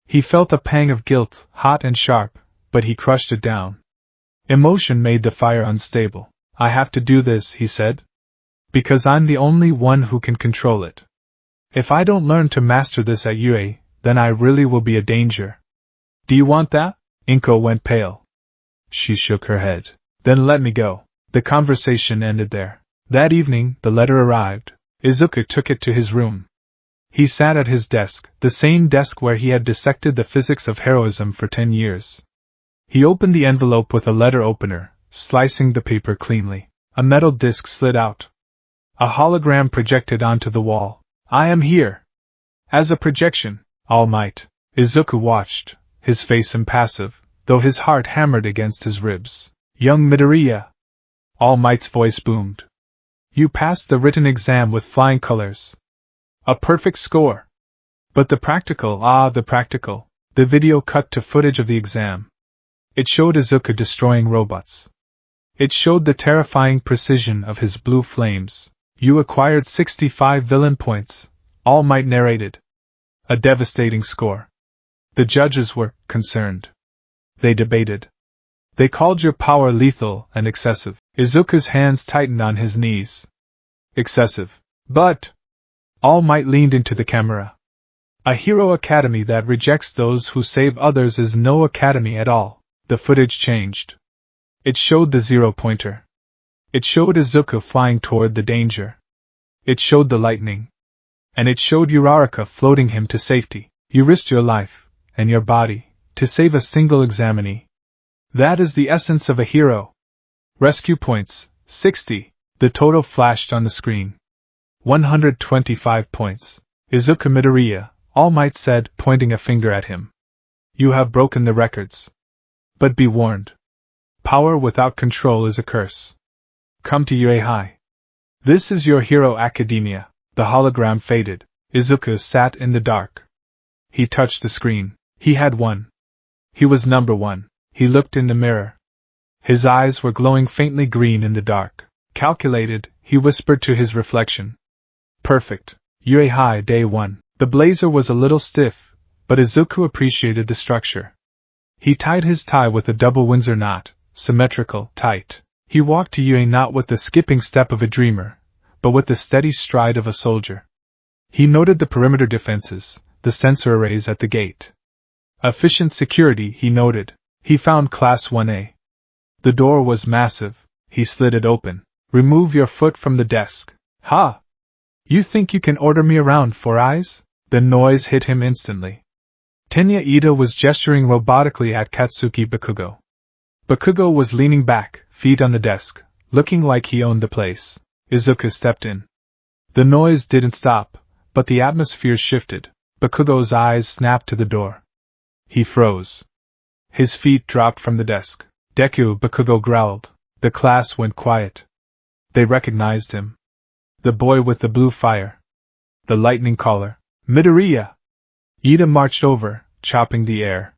He felt a pang of guilt, hot and sharp, but he crushed it down. Emotion made the fire unstable. I have to do this, he said. Because I'm the only one who can control it. If I don't learn to master this at UA, then I really will be a danger. Do you want that? Inko went pale. She shook her head. Then let me go. The conversation ended there. That evening, the letter arrived. Izuku took it to his room. He sat at his desk, the same desk where he had dissected the physics of heroism for 10 years. He opened the envelope with a letter opener, slicing the paper cleanly. A metal disc slid out. A hologram projected onto the wall. I am here. As a projection, All Might. Izuku watched, his face impassive, though his heart hammered against his ribs. Young Midoriya. All Might's voice boomed. You passed the written exam with flying colors. A perfect score. But the practical, the practical. The video cut to footage of the exam. It showed Izuku destroying robots. It showed the terrifying precision of his blue flames. You acquired 65 villain points, All Might narrated. A devastating score. The judges were concerned. They debated. They called your power lethal and excessive. Izuku's hands tightened on his knees. Excessive. But All Might leaned into the camera. A hero academy that rejects those who save others is no academy at all. The footage changed. It showed the 0-pointer. It showed Izuku flying toward the danger. It showed the lightning. And it showed Uraraka floating him to safety. You risked your life, and your body, to save a single examinee. That is the essence of a hero. Rescue points, 60. The total flashed on the screen. 125 points. Izuku Midoriya, All Might said, pointing a finger at him. You have broken the records. But be warned. Power without control is a curse. Come to UA High. This is your hero academia. The hologram faded. Izuku sat in the dark. He touched the screen. He had won. He was number 1. He looked in the mirror. His eyes were glowing faintly green in the dark. Calculated, he whispered to his reflection. Perfect. UA High Day 1. The blazer was a little stiff, but Izuku appreciated the structure. He tied his tie with a double Windsor knot, symmetrical, tight. He walked to UA not with the skipping step of a dreamer, but with the steady stride of a soldier. He noted the perimeter defenses, the sensor arrays at the gate. Efficient security, he noted. He found Class 1A. The door was massive. He slid it open. Remove your foot from the desk. Ha! You think you can order me around, Four Eyes? The noise hit him instantly. Tenya Ida was gesturing robotically at Katsuki Bakugo. Bakugo was leaning back, feet on the desk, looking like he owned the place. Izuku stepped in. The noise didn't stop, but the atmosphere shifted. Bakugo's eyes snapped to the door. He froze. His feet dropped from the desk. Deku, Bakugo growled. The class went quiet. They recognized him. The boy with the blue fire. The lightning collar. Midoriya! Ida marched over, chopping the air.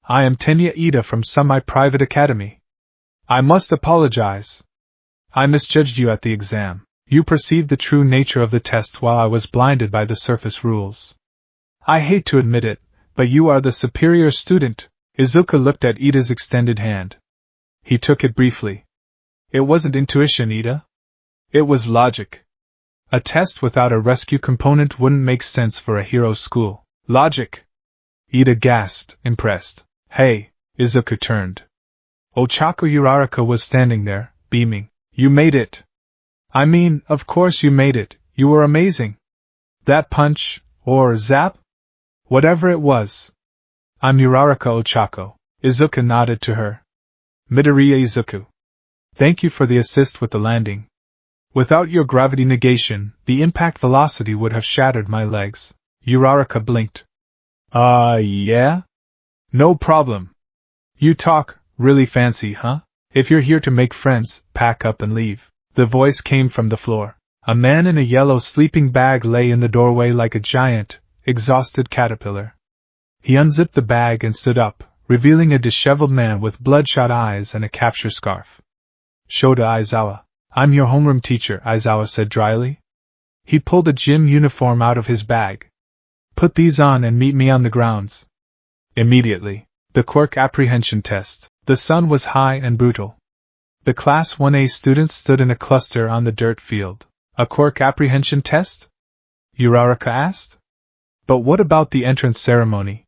I am Tenya Ida from Semi-Private Academy. I must apologize. I misjudged you at the exam. You perceived the true nature of the test while I was blinded by the surface rules. I hate to admit it, but you are the superior student. Izuku looked at Ida's extended hand. He took it briefly. It wasn't intuition, Ida. It was logic. A test without a rescue component wouldn't make sense for a hero school. Logic! Ida gasped, impressed. Hey, Izuku turned. Ochako Uraraka was standing there, beaming. You made it! I mean, of course you made it, you were amazing. That punch, or zap? Whatever it was. I'm Uraraka Ochako. Izuku nodded to her. Midoriya Izuku. Thank you for the assist with the landing. Without your gravity negation, the impact velocity would have shattered my legs. Uraraka blinked. Yeah? No problem. You talk really fancy, huh? If you're here to make friends, pack up and leave. The voice came from the floor. A man in a yellow sleeping bag lay in the doorway like a giant, exhausted caterpillar. He unzipped the bag and stood up, revealing a disheveled man with bloodshot eyes and a capture scarf. Shota Aizawa. I'm your homeroom teacher, Aizawa said dryly. He pulled a gym uniform out of his bag. Put these on and meet me on the grounds. Immediately. The quirk apprehension test. The sun was high and brutal. The Class 1A students stood in a cluster on the dirt field. A quirk apprehension test? Uraraka asked. But what about the entrance ceremony?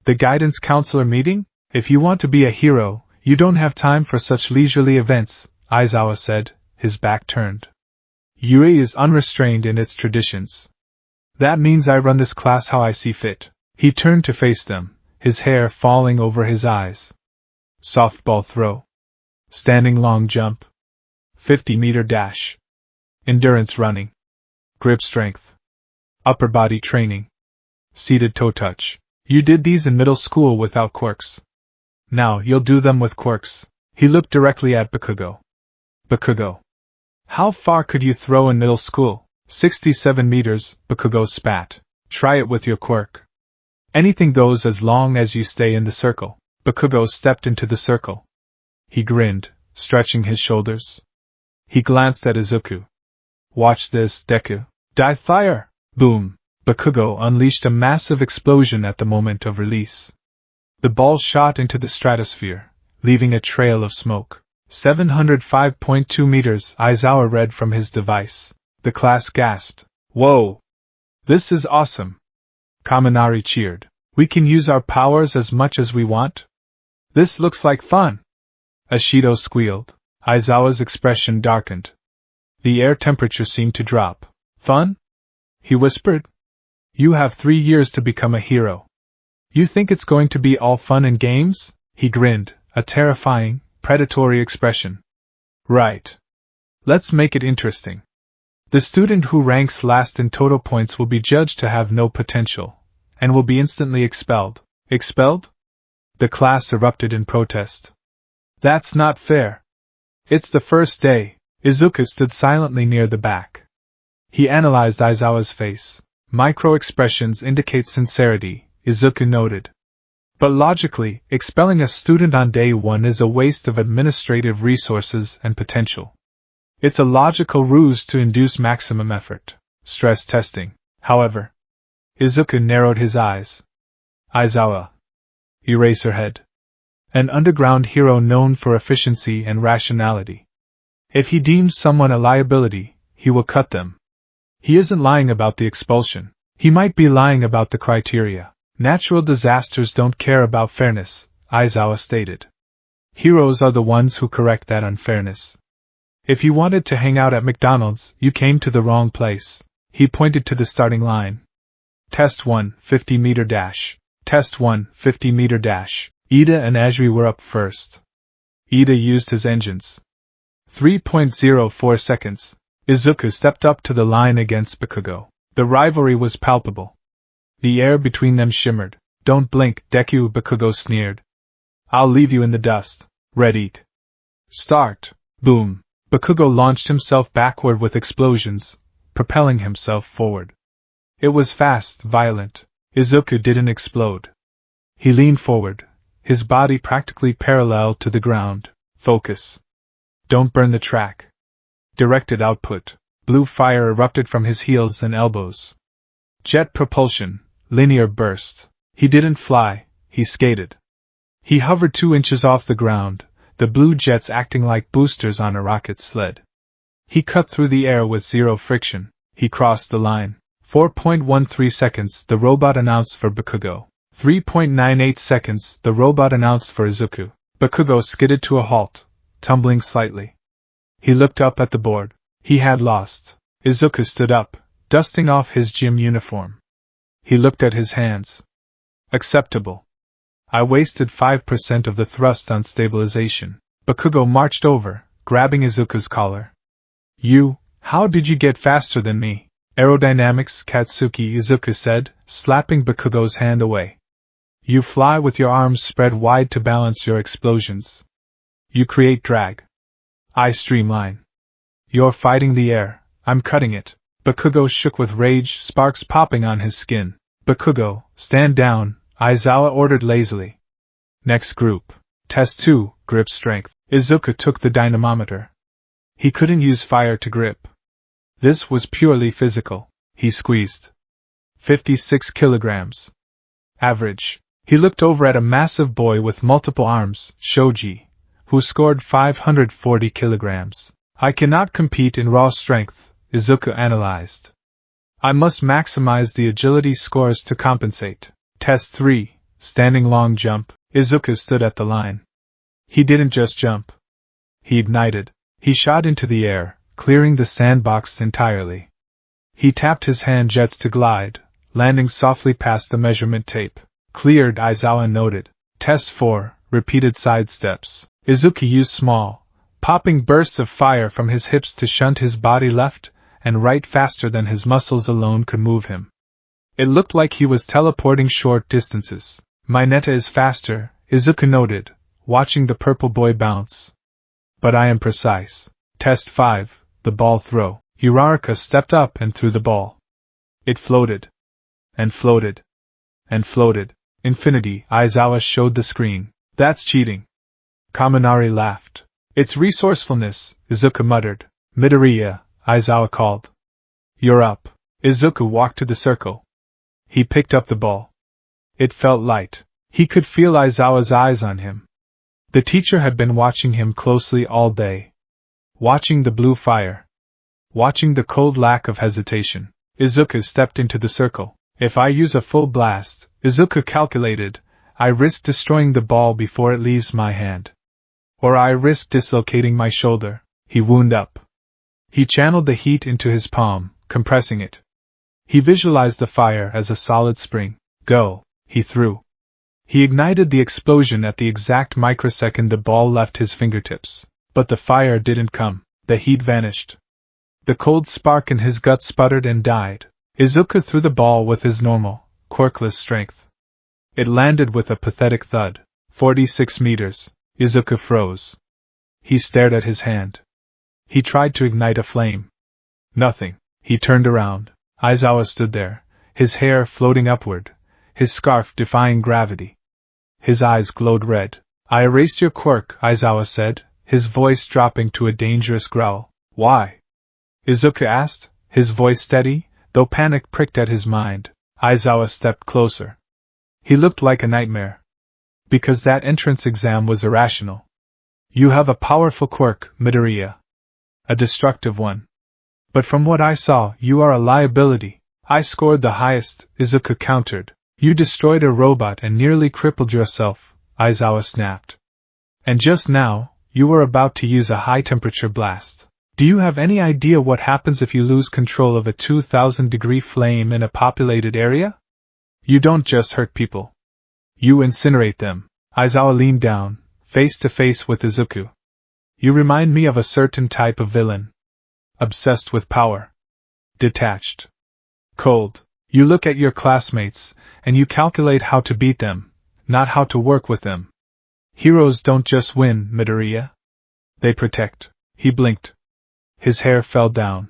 The guidance counselor meeting? If you want to be a hero, you don't have time for such leisurely events, Aizawa said, his back turned. Yui is unrestrained in its traditions. That means I run this class how I see fit. He turned to face them, his hair falling over his eyes. Softball throw. Standing long jump. 50-meter dash. Endurance running. Grip strength. Upper body training. Seated toe touch. You did these in middle school without quirks. Now you'll do them with quirks. He looked directly at Bakugo. Bakugo. How far could you throw in middle school? 67 meters, Bakugo spat. Try it with your quirk. Anything goes as long as you stay in the circle. Bakugo stepped into the circle. He grinned, stretching his shoulders. He glanced at Izuku. Watch this, Deku. Dive fire! Boom! Bakugo unleashed a massive explosion at the moment of release. The ball shot into the stratosphere, leaving a trail of smoke. 705.2 meters, Aizawa read from his device. The class gasped. Whoa! This is awesome! Kaminari cheered. We can use our powers as much as we want? This looks like fun! Ashido squealed. Aizawa's expression darkened. The air temperature seemed to drop. Fun? He whispered. You have 3 years to become a hero. You think it's going to be all fun and games? He grinned, a terrifying, predatory expression. Right. Let's make it interesting. The student who ranks last in total points will be judged to have no potential, and will be instantly expelled. Expelled? The class erupted in protest. That's not fair. It's the first day. Izuku stood silently near the back. He analyzed Aizawa's face. Micro-expressions indicate sincerity, Izuku noted. But logically, expelling a student on day 1 is a waste of administrative resources and potential. It's a logical ruse to induce maximum effort. Stress testing, however. Izuku narrowed his eyes. Aizawa. Eraserhead. An underground hero known for efficiency and rationality. If he deems someone a liability, he will cut them. He isn't lying about the expulsion. He might be lying about the criteria. Natural disasters don't care about fairness, Aizawa stated. Heroes are the ones who correct that unfairness. If you wanted to hang out at McDonald's, you came to the wrong place. He pointed to the starting line. Test 1, 50-meter dash. Test 1, 50-meter dash. Ida and Ajri were up first. Ida used his engines. 3.04 seconds. Izuku stepped up to the line against Bakugo. The rivalry was palpable. The air between them shimmered. Don't blink, Deku, Bakugo sneered. I'll leave you in the dust. Readied. Start. Boom. Bakugo launched himself backward with explosions, propelling himself forward. It was fast, violent. Izuku didn't explode. He leaned forward, his body practically parallel to the ground. Focus. Don't burn the track. Directed output. Blue fire erupted from his heels and elbows. Jet propulsion. Linear burst. He didn't fly, he skated. He hovered 2 inches off the ground, the blue jets acting like boosters on a rocket sled. He cut through the air with 0 friction. He crossed the line. 4.13 seconds, the robot announced for Bakugo. 3.98 seconds, the robot announced for Izuku. Bakugo skidded to a halt, tumbling slightly. He looked up at the board. He had lost. Izuku stood up, dusting off his gym uniform. He looked at his hands. Acceptable. I wasted 5% of the thrust on stabilization. Bakugo marched over, grabbing Izuku's collar. How did you get faster than me? Aerodynamics, Katsuki, Izuku said, slapping Bakugo's hand away. You fly with your arms spread wide to balance your explosions. You create drag. I streamline. You're fighting the air, I'm cutting it. Bakugo shook with rage, sparks popping on his skin. Bakugo, stand down, Aizawa ordered lazily. Next group. Test 2, grip strength. Izuku took the dynamometer. He couldn't use fire to grip. This was purely physical. He squeezed. 56 kilograms. Average. He looked over at a massive boy with multiple arms, Shoji, who scored 540 kilograms. I cannot compete in raw strength, Izuku analyzed. I must maximize the agility scores to compensate. Test 3, standing long jump. Izuku stood at the line. He didn't just jump. He ignited. He shot into the air, clearing the sandbox entirely. He tapped his hand jets to glide, landing softly past the measurement tape. Cleared, Aizawa noted. Test 4, repeated side steps. Izuku used small, popping bursts of fire from his hips to shunt his body left and right faster than his muscles alone could move him. It looked like he was teleporting short distances. My neta is faster, Izuku noted, watching the purple boy bounce. But I am precise. Test 5, the ball throw. Uraraka stepped up and threw the ball. It floated. And floated. And floated. Infinity, Aizawa showed the screen. That's cheating. Kaminari laughed. It's resourcefulness, Izuku muttered. Midoriya, Aizawa called. You're up. Izuku walked to the circle. He picked up the ball. It felt light. He could feel Aizawa's eyes on him. The teacher had been watching him closely all day. Watching the blue fire. Watching the cold lack of hesitation. Izuku stepped into the circle. If I use a full blast, Izuku calculated, I risk destroying the ball before it leaves my hand. Or I risk dislocating my shoulder. He wound up. He channeled the heat into his palm, compressing it. He visualized the fire as a solid spring. Go, he threw. He ignited the explosion at the exact microsecond the ball left his fingertips. But the fire didn't come. The heat vanished. The cold spark in his gut sputtered and died. Izuku threw the ball with his normal, quirkless strength. It landed with a pathetic thud. 46 meters. Izuku froze. He stared at his hand. He tried to ignite a flame. Nothing. He turned around. Aizawa stood there, his hair floating upward, his scarf defying gravity. His eyes glowed red. I erased your quirk, Aizawa said, his voice dropping to a dangerous growl. Why? Izuku asked, his voice steady, though panic pricked at his mind. Aizawa stepped closer. He looked like a nightmare. Because that entrance exam was irrational. You have a powerful quirk, Midoriya. A destructive one. But from what I saw, you are a liability. I scored the highest, Izuku countered. You destroyed a robot and nearly crippled yourself, Aizawa snapped. And just now, you were about to use a high-temperature blast. Do you have any idea what happens if you lose control of a 2,000-degree flame in a populated area? You don't just hurt people. You incinerate them. Aizawa leaned down, face to face with Izuku. You remind me of a certain type of villain. Obsessed with power. Detached. Cold. You look at your classmates, and you calculate how to beat them, not how to work with them. Heroes don't just win, Midoriya. They protect. He blinked. His hair fell down.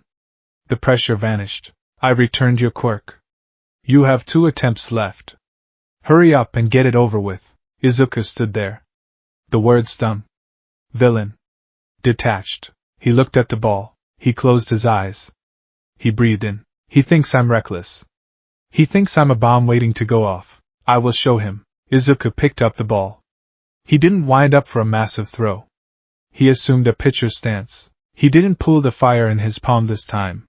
The pressure vanished. I returned your quirk. You have 2 attempts left. Hurry up and get it over with. Izuku stood there. The words stung. Villain. Detached. He looked at the ball. He closed his eyes. He breathed in. He thinks I'm reckless. He thinks I'm a bomb waiting to go off. I will show him. Izuku picked up the ball. He didn't wind up for a massive throw. He assumed a pitcher's stance. He didn't pull the fire in his palm this time.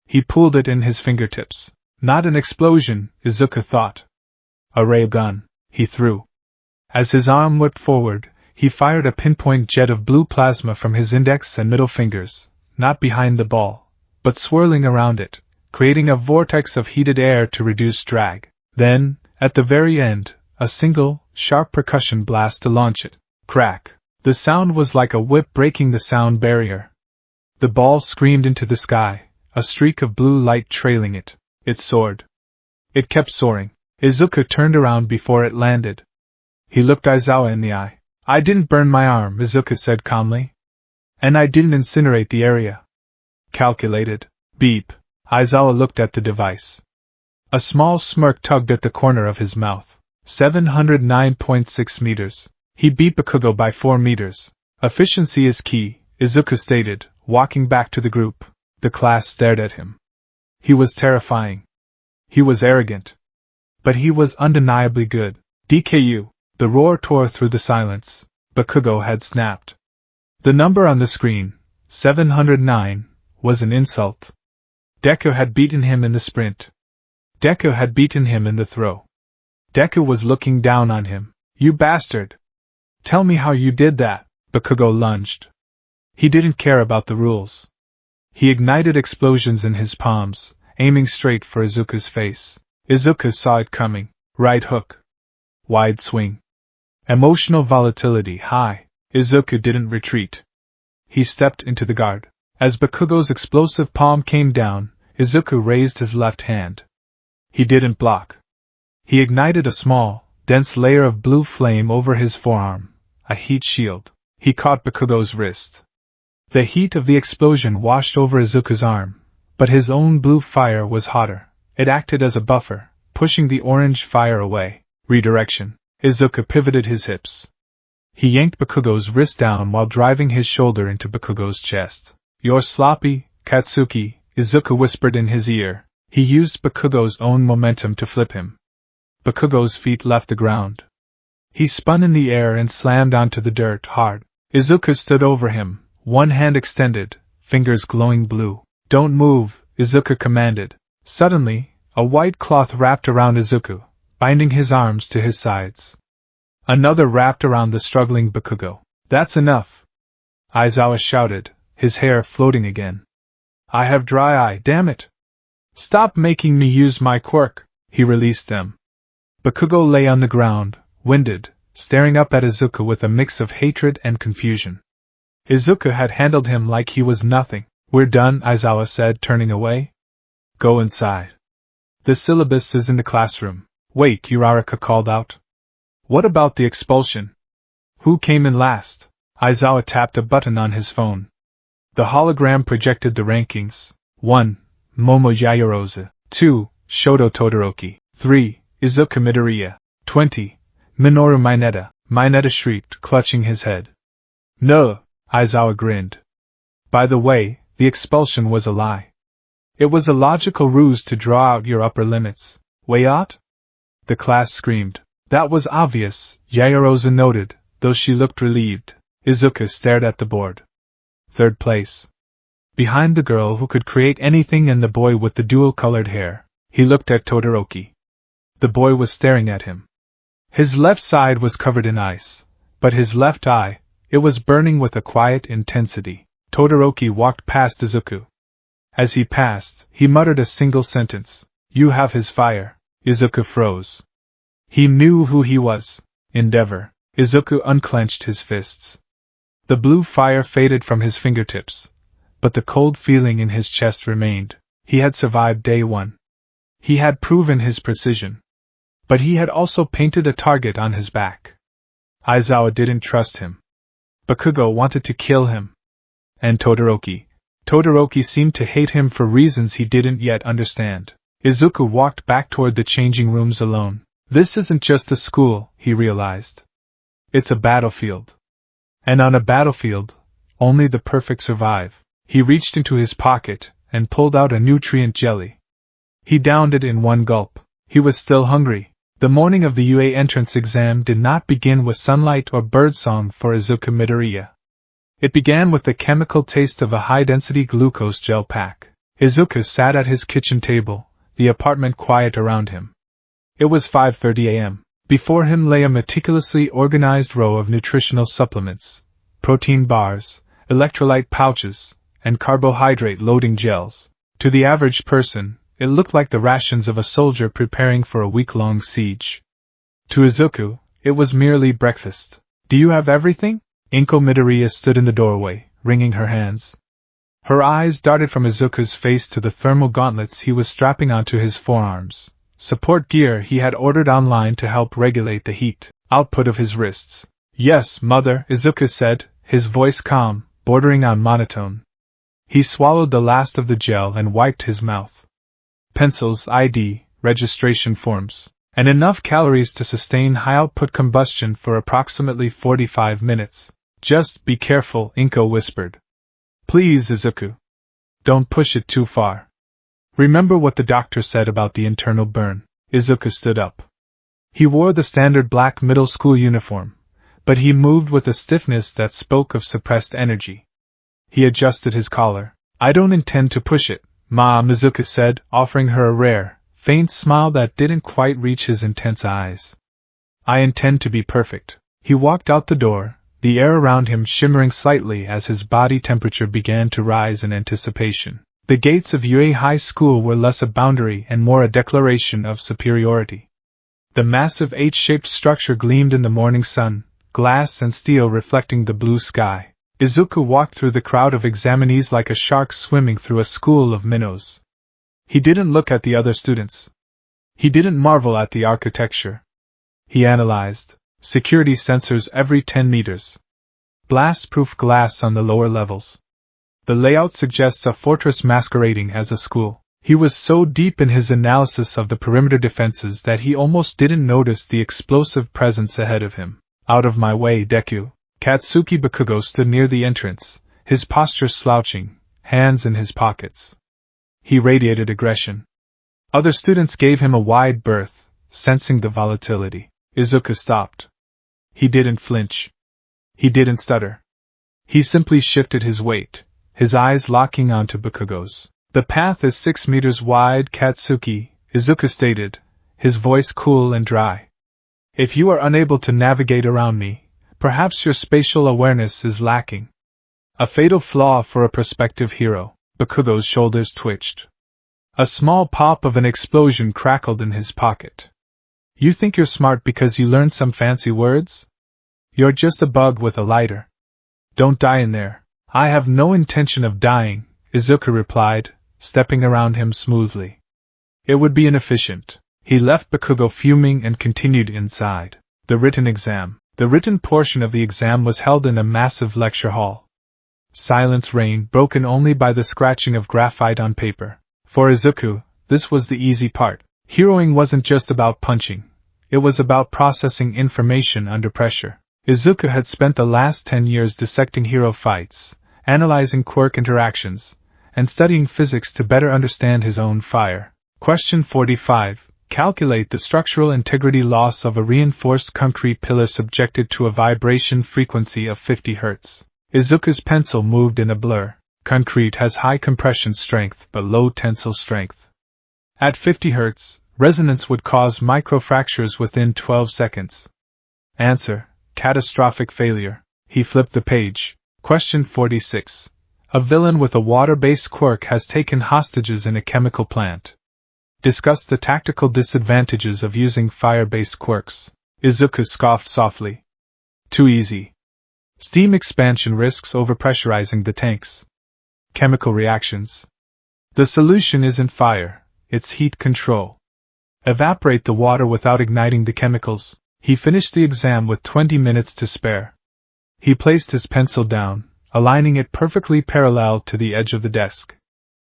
He pulled it in his fingertips. Not an explosion, Izuku thought. A ray gun. He threw. As his arm whipped forward, he fired a pinpoint jet of blue plasma from his index and middle fingers, not behind the ball, but swirling around it, creating a vortex of heated air to reduce drag. Then, at the very end, a single, sharp percussion blast to launch it. Crack. The sound was like a whip breaking the sound barrier. The ball screamed into the sky, a streak of blue light trailing it. It soared. It kept soaring. Izuku turned around before it landed. He looked Aizawa in the eye. I didn't burn my arm, Izuku said calmly. And I didn't incinerate the area. Calculated. Beep. Aizawa looked at the device. A small smirk tugged at the corner of his mouth. 709.6 meters. He beat Bakugo by 4 meters. Efficiency is key, Izuku stated, walking back to the group. The class stared at him. He was terrifying. He was arrogant. But he was undeniably good. DKU. The roar tore through the silence. Bakugo had snapped. The number on the screen, 709, was an insult. Deku had beaten him in the sprint. Deku had beaten him in the throw. Deku was looking down on him. You bastard! Tell me how you did that. Bakugo lunged. He didn't care about the rules. He ignited explosions in his palms, aiming straight for Izuku's face. Izuku saw it coming. Right hook. Wide swing. Emotional volatility high. Izuku didn't retreat. He stepped into the guard. As Bakugo's explosive palm came down, Izuku raised his left hand. He didn't block. He ignited a small, dense layer of blue flame over his forearm, a heat shield. He caught Bakugo's wrist. The heat of the explosion washed over Izuku's arm, but his own blue fire was hotter. It acted as a buffer, pushing the orange fire away. Redirection. Izuku pivoted his hips. He yanked Bakugo's wrist down while driving his shoulder into Bakugo's chest. You're sloppy, Katsuki, Izuku whispered in his ear. He used Bakugo's own momentum to flip him. Bakugo's feet left the ground. He spun in the air and slammed onto the dirt hard. Izuku stood over him, one hand extended, fingers glowing blue. Don't move, Izuku commanded. Suddenly, a white cloth wrapped around Izuku, binding his arms to his sides. Another wrapped around the struggling Bakugo. That's enough! Aizawa shouted, his hair floating again. I have dry eye, damn it! Stop making me use my quirk! He released them. Bakugo lay on the ground, winded, staring up at Izuku with a mix of hatred and confusion. Izuku had handled him like he was nothing. We're done, Aizawa said, turning away. Go inside. The syllabus is in the classroom. Wait, Uraraka called out. What about the expulsion? Who came in last? Aizawa tapped a button on his phone. The hologram projected the rankings. 1. Momo Yaoyorozu. 2. Shoto Todoroki. 3. Izuku Midoriya. 20. Minoru Mineta. Mineta shrieked, clutching his head. No! Aizawa grinned. By the way, the expulsion was a lie. It was a logical ruse to draw out your upper limits. Way out? The class screamed. That was obvious, Yaoyorozu noted, though she looked relieved. Izuku stared at the board. 3rd place. Behind the girl who could create anything and the boy with the dual-colored hair, he looked at Todoroki. The boy was staring at him. His left side was covered in ice, but his left eye, it was burning with a quiet intensity. Todoroki walked past Izuku. As he passed, he muttered a single sentence. You have his fire. Izuku froze. He knew who he was. Endeavor. Izuku unclenched his fists. The blue fire faded from his fingertips, but the cold feeling in his chest remained. He had survived day 1. He had proven his precision. But he had also painted a target on his back. Aizawa didn't trust him. Bakugo wanted to kill him. And Todoroki. Todoroki seemed to hate him for reasons he didn't yet understand. Izuku walked back toward the changing rooms alone. This isn't just a school, he realized. It's a battlefield. And on a battlefield, only the perfect survive. He reached into his pocket and pulled out a nutrient jelly. He downed it in one gulp. He was still hungry. The morning of the UA entrance exam did not begin with sunlight or birdsong for Izuku Midoriya. It began with the chemical taste of a high-density glucose gel pack. Izuku sat at his kitchen table, the apartment quiet around him. It was 5:30 a.m. Before him lay a meticulously organized row of nutritional supplements, protein bars, electrolyte pouches, and carbohydrate-loading gels. To the average person, it looked like the rations of a soldier preparing for a week-long siege. To Izuku, it was merely breakfast. Do you have everything? Inko Midoriya stood in the doorway, wringing her hands. Her eyes darted from Izuku's face to the thermal gauntlets he was strapping onto his forearms, support gear he had ordered online to help regulate the heat output of his wrists. Yes, mother, Izuku said, his voice calm, bordering on monotone. He swallowed the last of the gel and wiped his mouth. Pencils, ID, registration forms, and enough calories to sustain high-output combustion for approximately 45 minutes. Just be careful, Inko whispered. Please, Izuku. Don't push it too far. Remember what the doctor said about the internal burn. Izuku stood up. He wore the standard black middle school uniform, but he moved with a stiffness that spoke of suppressed energy. He adjusted his collar. I don't intend to push it, Ma, Izuku said, offering her a rare, faint smile that didn't quite reach his intense eyes. I intend to be perfect. He walked out the door, the air around him shimmering slightly as his body temperature began to rise in anticipation. The gates of UA High School were less a boundary and more a declaration of superiority. The massive H-shaped structure gleamed in the morning sun, glass and steel reflecting the blue sky. Izuku walked through the crowd of examinees like a shark swimming through a school of minnows. He didn't look at the other students. He didn't marvel at the architecture. He analyzed. Security sensors every 10 meters. Blast-proof glass on the lower levels. The layout suggests a fortress masquerading as a school. He was so deep in his analysis of the perimeter defenses that he almost didn't notice the explosive presence ahead of him. Out of my way, Deku. Katsuki Bakugo stood near the entrance, his posture slouching, hands in his pockets. He radiated aggression. Other students gave him a wide berth, sensing the volatility. Izuku stopped. He didn't flinch. He didn't stutter. He simply shifted his weight, his eyes locking onto Bakugo's. The path is 6 meters wide, Katsuki, Izuku stated, his voice cool and dry. If you are unable to navigate around me, perhaps your spatial awareness is lacking. A fatal flaw for a prospective hero. Bakugo's shoulders twitched. A small pop of an explosion crackled in his pocket. You think you're smart because you learned some fancy words? You're just a bug with a lighter. Don't die in there. I have no intention of dying, Izuku replied, stepping around him smoothly. It would be inefficient. He left Bakugo fuming and continued inside. The written exam. The written portion of the exam was held in a massive lecture hall. Silence reigned, broken only by the scratching of graphite on paper. For Izuku, this was the easy part. Heroing wasn't just about punching. It was about processing information under pressure. Izuku had spent the last 10 years dissecting hero fights, analyzing quirk interactions, and studying physics to better understand his own fire. Question 45. Calculate the structural integrity loss of a reinforced concrete pillar subjected to a vibration frequency of 50 Hz. Izuku's pencil moved in a blur. Concrete has high compression strength but low tensile strength. At 50 Hz, resonance would cause microfractures within 12 seconds. Answer: catastrophic failure. He flipped the page. Question 46. A villain with a water-based quirk has taken hostages in a chemical plant. Discuss the tactical disadvantages of using fire-based quirks. Izuku scoffed softly. Too easy. Steam expansion risks overpressurizing the tanks. Chemical reactions. The solution isn't fire, it's heat control. Evaporate the water without igniting the chemicals. He finished the exam with 20 minutes to spare. He placed his pencil down, aligning it perfectly parallel to the edge of the desk.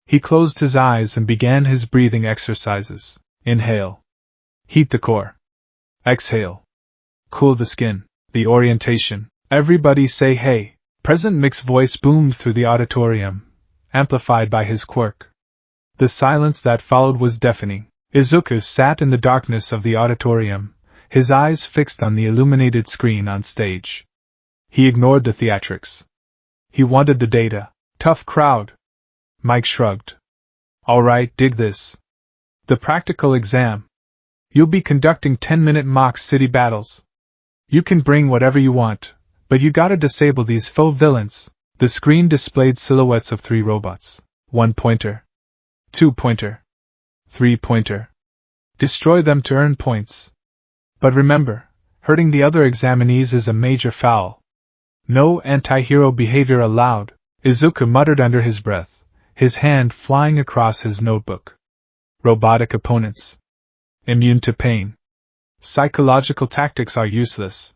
He closed his eyes and began his breathing exercises. Inhale. Heat the core. Exhale. Cool the skin. The orientation. Everybody say hey. President Mick's voice boomed through the auditorium, amplified by his quirk. The silence that followed was deafening. Izuku sat in the darkness of the auditorium, his eyes fixed on the illuminated screen on stage. He ignored the theatrics. He wanted the data. Tough crowd. Mike shrugged. All right, dig this. The practical exam. You'll be conducting 10-minute mock city battles. You can bring whatever you want, but you gotta disable these faux villains. The screen displayed silhouettes of 3 robots. 1-pointer. 2-pointer. 3-pointer. Destroy them to earn points. But remember, hurting the other examinees is a major foul. No anti-hero behavior allowed, Izuku muttered under his breath, his hand flying across his notebook. Robotic opponents. Immune to pain. Psychological tactics are useless.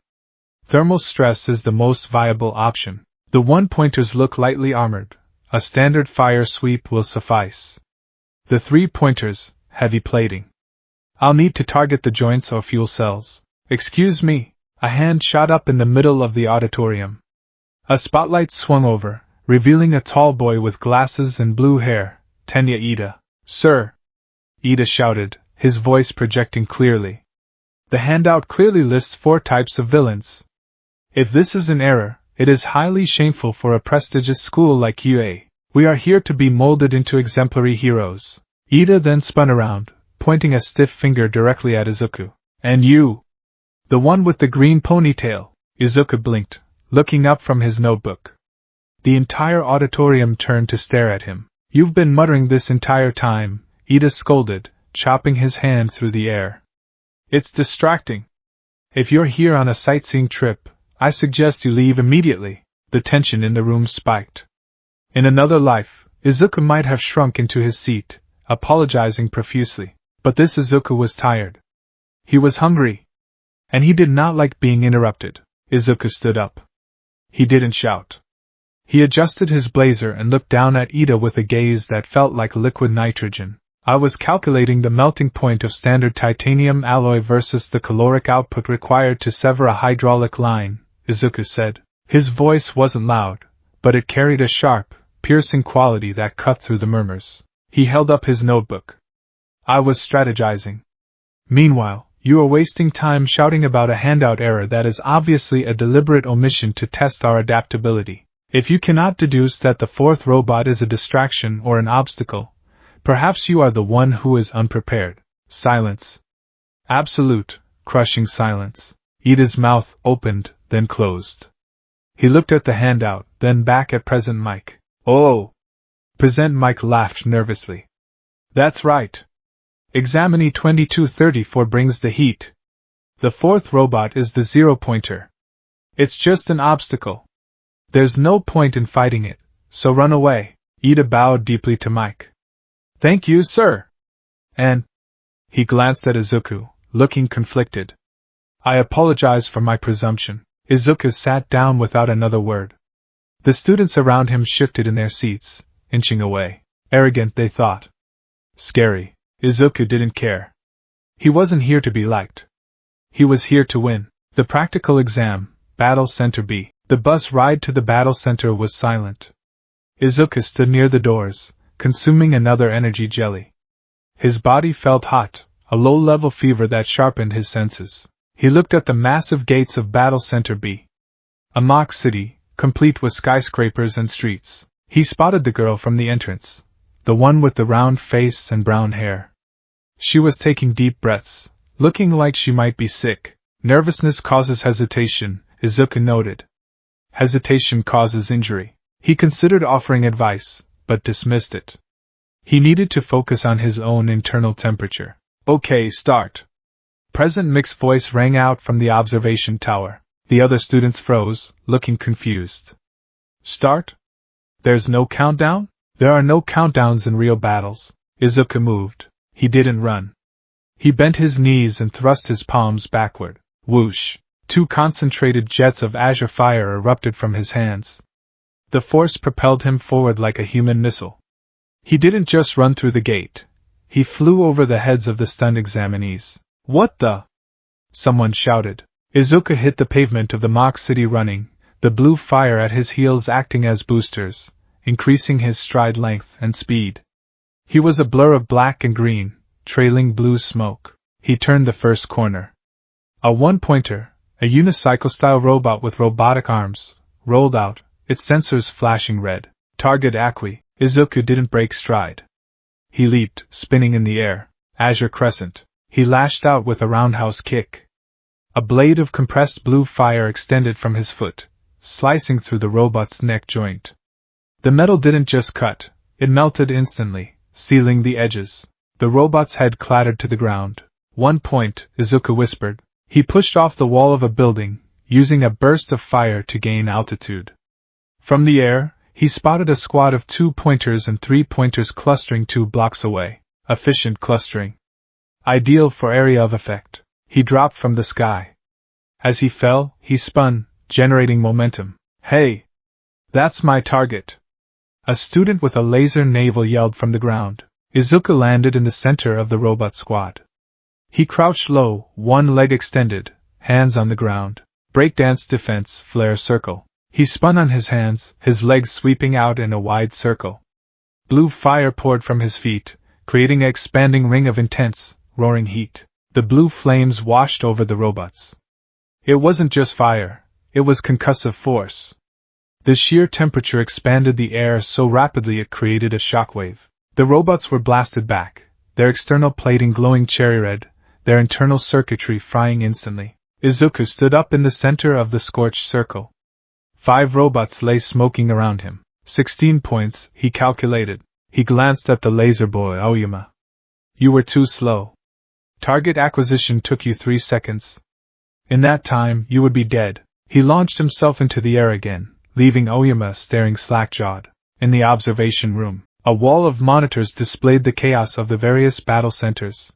Thermal stress is the most viable option. The 1-pointers look lightly armored. A standard fire sweep will suffice. The 3-pointers, heavy plating. I'll need to target the joints or fuel cells. Excuse me. A hand shot up in the middle of the auditorium. A spotlight swung over, revealing a tall boy with glasses and blue hair. Tenya Ida. Sir. Ida shouted, his voice projecting clearly. The handout clearly lists 4 types of villains. If this is an error, it is highly shameful for a prestigious school like UA. We are here to be molded into exemplary heroes. Ida then spun around, pointing a stiff finger directly at Izuku. And you? The one with the green ponytail. Izuku blinked, looking up from his notebook. The entire auditorium turned to stare at him. You've been muttering this entire time, Ida scolded, chopping his hand through the air. It's distracting. If you're here on a sightseeing trip, I suggest you leave immediately. The tension in the room spiked. In another life, Izuku might have shrunk into his seat, apologizing profusely. But this Izuku was tired. He was hungry. And he did not like being interrupted. Izuku stood up. He didn't shout. He adjusted his blazer and looked down at Ida with a gaze that felt like liquid nitrogen. I was calculating the melting point of standard titanium alloy versus the caloric output required to sever a hydraulic line, Izuku said. His voice wasn't loud, but it carried a sharp, piercing quality that cut through the murmurs. He held up his notebook. I was strategizing. Meanwhile, you are wasting time shouting about a handout error that is obviously a deliberate omission to test our adaptability. If you cannot deduce that the 4th robot is a distraction or an obstacle, perhaps you are the one who is unprepared. Silence. Absolute, crushing silence. Ida's mouth opened, then closed. He looked at the handout, then back at President Mike. Oh! President Mike laughed nervously. That's right. Examinee 2234 brings the heat. The 4th robot is the 0-pointer. It's just an obstacle. There's no point in fighting it, so run away. Ida bowed deeply to Mike. Thank you, sir. And... He glanced at Izuku, looking conflicted. I apologize for my presumption. Izuku sat down without another word. The students around him shifted in their seats, inching away. Arrogant, they thought. Scary. Izuku didn't care. He wasn't here to be liked. He was here to win. The practical exam, Battle Center B. The bus ride to the battle center was silent. Izuku stood near the doors, consuming another energy jelly. His body felt hot, a low-level fever that sharpened his senses. He looked at the massive gates of Battle Center B. A mock city, complete with skyscrapers and streets. He spotted the girl from the entrance, the one with the round face and brown hair. She was taking deep breaths, looking like she might be sick. Nervousness causes hesitation, Izuku noted. Hesitation causes injury. He considered offering advice, but dismissed it. He needed to focus on his own internal temperature. Okay, start. President Mick's voice rang out from the observation tower. The other students froze, looking confused. Start? There's no countdown? There are no countdowns in real battles. Izuku moved. He didn't run. He bent his knees and thrust his palms backward. Whoosh! 2 concentrated jets of azure fire erupted from his hands. The force propelled him forward like a human missile. He didn't just run through the gate. He flew over the heads of the stunned examinees. What the? Someone shouted. Izuku hit the pavement of the mock city running, the blue fire at his heels acting as boosters, increasing his stride length and speed. He was a blur of black and green, trailing blue smoke. He turned the first corner. A one-pointer, a unicycle-style robot with robotic arms, rolled out, its sensors flashing red. Target acqui. Izuku didn't break stride. He leaped, spinning in the air, azure crescent. He lashed out with a roundhouse kick. A blade of compressed blue fire extended from his foot, slicing through the robot's neck joint. The metal didn't just cut, it melted instantly, sealing the edges. The robot's head clattered to the ground. 1 point, Izuku whispered. He pushed off the wall of a building, using a burst of fire to gain altitude. From the air, he spotted a squad of 2 pointers and 3 pointers clustering 2 blocks away. Efficient clustering. Ideal for area of effect. He dropped from the sky. As he fell, he spun, generating momentum. Hey! That's my target! A student with a laser navel yelled from the ground. Izuku landed in the center of the robot squad. He crouched low, one leg extended, hands on the ground. Breakdance defense, flare circle. He spun on his hands, his legs sweeping out in a wide circle. Blue fire poured from his feet, creating an expanding ring of intense, roaring heat. The blue flames washed over the robots. It wasn't just fire, it was concussive force. The sheer temperature expanded the air so rapidly it created a shockwave. The robots were blasted back, their external plating glowing cherry red, their internal circuitry frying instantly. Izuku stood up in the center of the scorched circle. 5 robots lay smoking around him. 16 points, he calculated. He glanced at the laser boy Aoyama. You were too slow. Target acquisition took you 3 seconds. In that time, you would be dead. He launched himself into the air again, leaving Aoyama staring slack-jawed. In the observation room, a wall of monitors displayed the chaos of the various battle centers.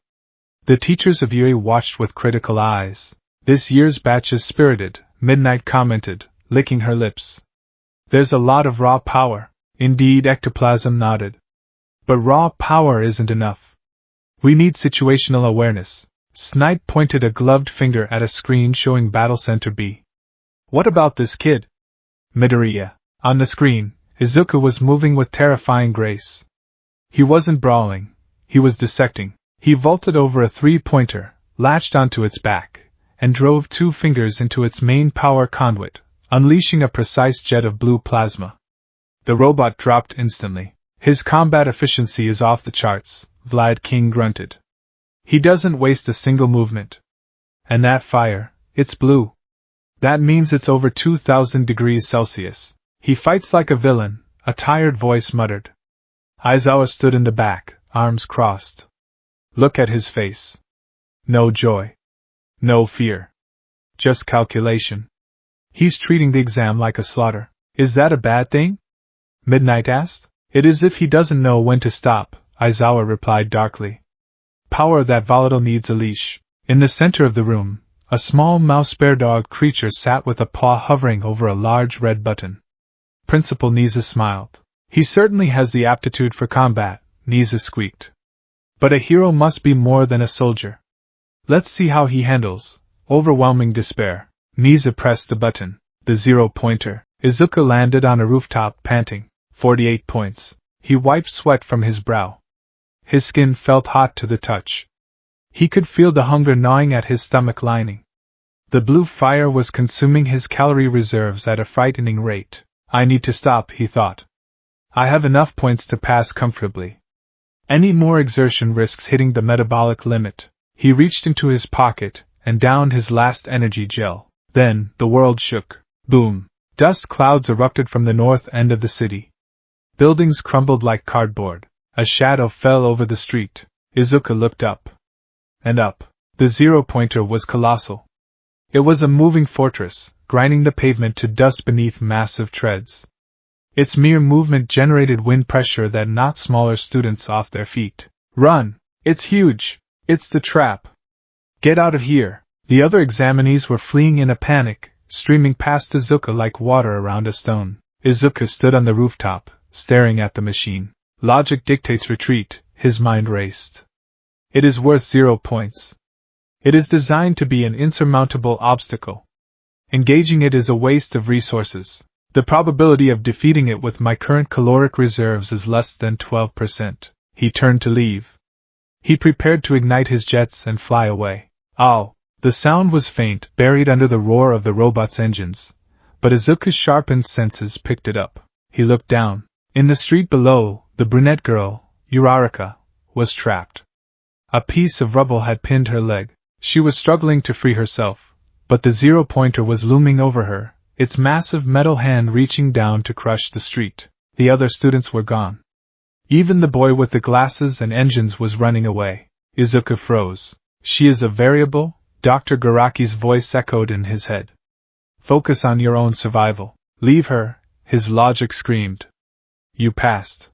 The teachers of Yui watched with critical eyes. This year's batch is spirited, Midnight commented, licking her lips. There's a lot of raw power. Indeed, Ectoplasm nodded. But raw power isn't enough. We need situational awareness. Snipe pointed a gloved finger at a screen showing Battle Center B. What about this kid? Midoriya. On the screen, Izuku was moving with terrifying grace. He wasn't brawling, he was dissecting. He vaulted over a 3-pointer, latched onto its back, and drove 2 fingers into its main power conduit, unleashing a precise jet of blue plasma. The robot dropped instantly. His combat efficiency is off the charts, Vlad King grunted. He doesn't waste a single movement. And that fire, it's blue. That means it's over 2000 degrees Celsius. He fights like a villain, a tired voice muttered. Aizawa stood in the back, arms crossed. Look at his face. No joy. No fear. Just calculation. He's treating the exam like a slaughter. Is that a bad thing? Midnight asked. It is if he doesn't know when to stop, Aizawa replied darkly. Power that volatile needs a leash. In the center of the room, a small mouse-bear-dog creature sat with a paw hovering over a large red button. Principal Nisa smiled. He certainly has the aptitude for combat, Nisa squeaked. But a hero must be more than a soldier. Let's see how he handles overwhelming despair. Nisa pressed the button. The 0-pointer. Izuku landed on a rooftop panting. 48 points. He wiped sweat from his brow. His skin felt hot to the touch. He could feel the hunger gnawing at his stomach lining. The blue fire was consuming his calorie reserves at a frightening rate. I need to stop, he thought. I have enough points to pass comfortably. Any more exertion risks hitting the metabolic limit. He reached into his pocket and downed his last energy gel. Then, the world shook. Boom! Dust clouds erupted from the north end of the city. Buildings crumbled like cardboard. A shadow fell over the street. Izuku looked up. And up. The 0-pointer was colossal. It was a moving fortress, grinding the pavement to dust beneath massive treads. Its mere movement generated wind pressure that knocked smaller students off their feet. Run! It's huge! It's the trap! Get out of here! The other examinees were fleeing in a panic, streaming past Izuku like water around a stone. Izuku stood on the rooftop, staring at the machine. Logic dictates retreat, his mind raced. It is worth 0 points. It is designed to be an insurmountable obstacle. Engaging it is a waste of resources. The probability of defeating it with my current caloric reserves is less than 12%. He turned to leave. He prepared to ignite his jets and fly away. Ow! The sound was faint, buried under the roar of the robot's engines, but Izuku's sharpened senses picked it up. He looked down. In the street below, the brunette girl, Uraraka, was trapped. A piece of rubble had pinned her leg. She was struggling to free herself, but the 0-pointer was looming over her, its massive metal hand reaching down to crush the street. The other students were gone. Even the boy with the glasses and engines was running away. Izuku froze. She is a variable? Dr. Garaki's voice echoed in his head. Focus on your own survival. Leave her, his logic screamed. You passed.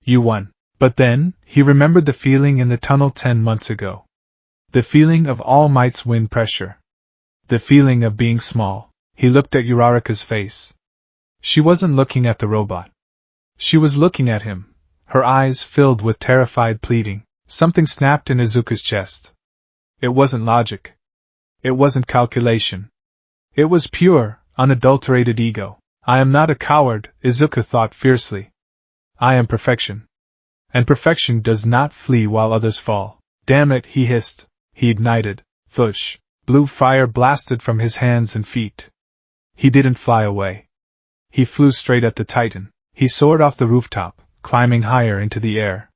You won. But then, he remembered the feeling in the tunnel 10 months ago. The feeling of All Might's wind pressure. The feeling of being small. He looked at Uraraka's face. She wasn't looking at the robot. She was looking at him, her eyes filled with terrified pleading. Something snapped in Izuku's chest. It wasn't logic. It wasn't calculation. It was pure, unadulterated ego. I am not a coward, Izuku thought fiercely. I am perfection. And perfection does not flee while others fall. Damn it, he hissed. He ignited. Thush. Blue fire blasted from his hands and feet. He didn't fly away. He flew straight at the Titan. He soared off the rooftop, climbing higher into the air.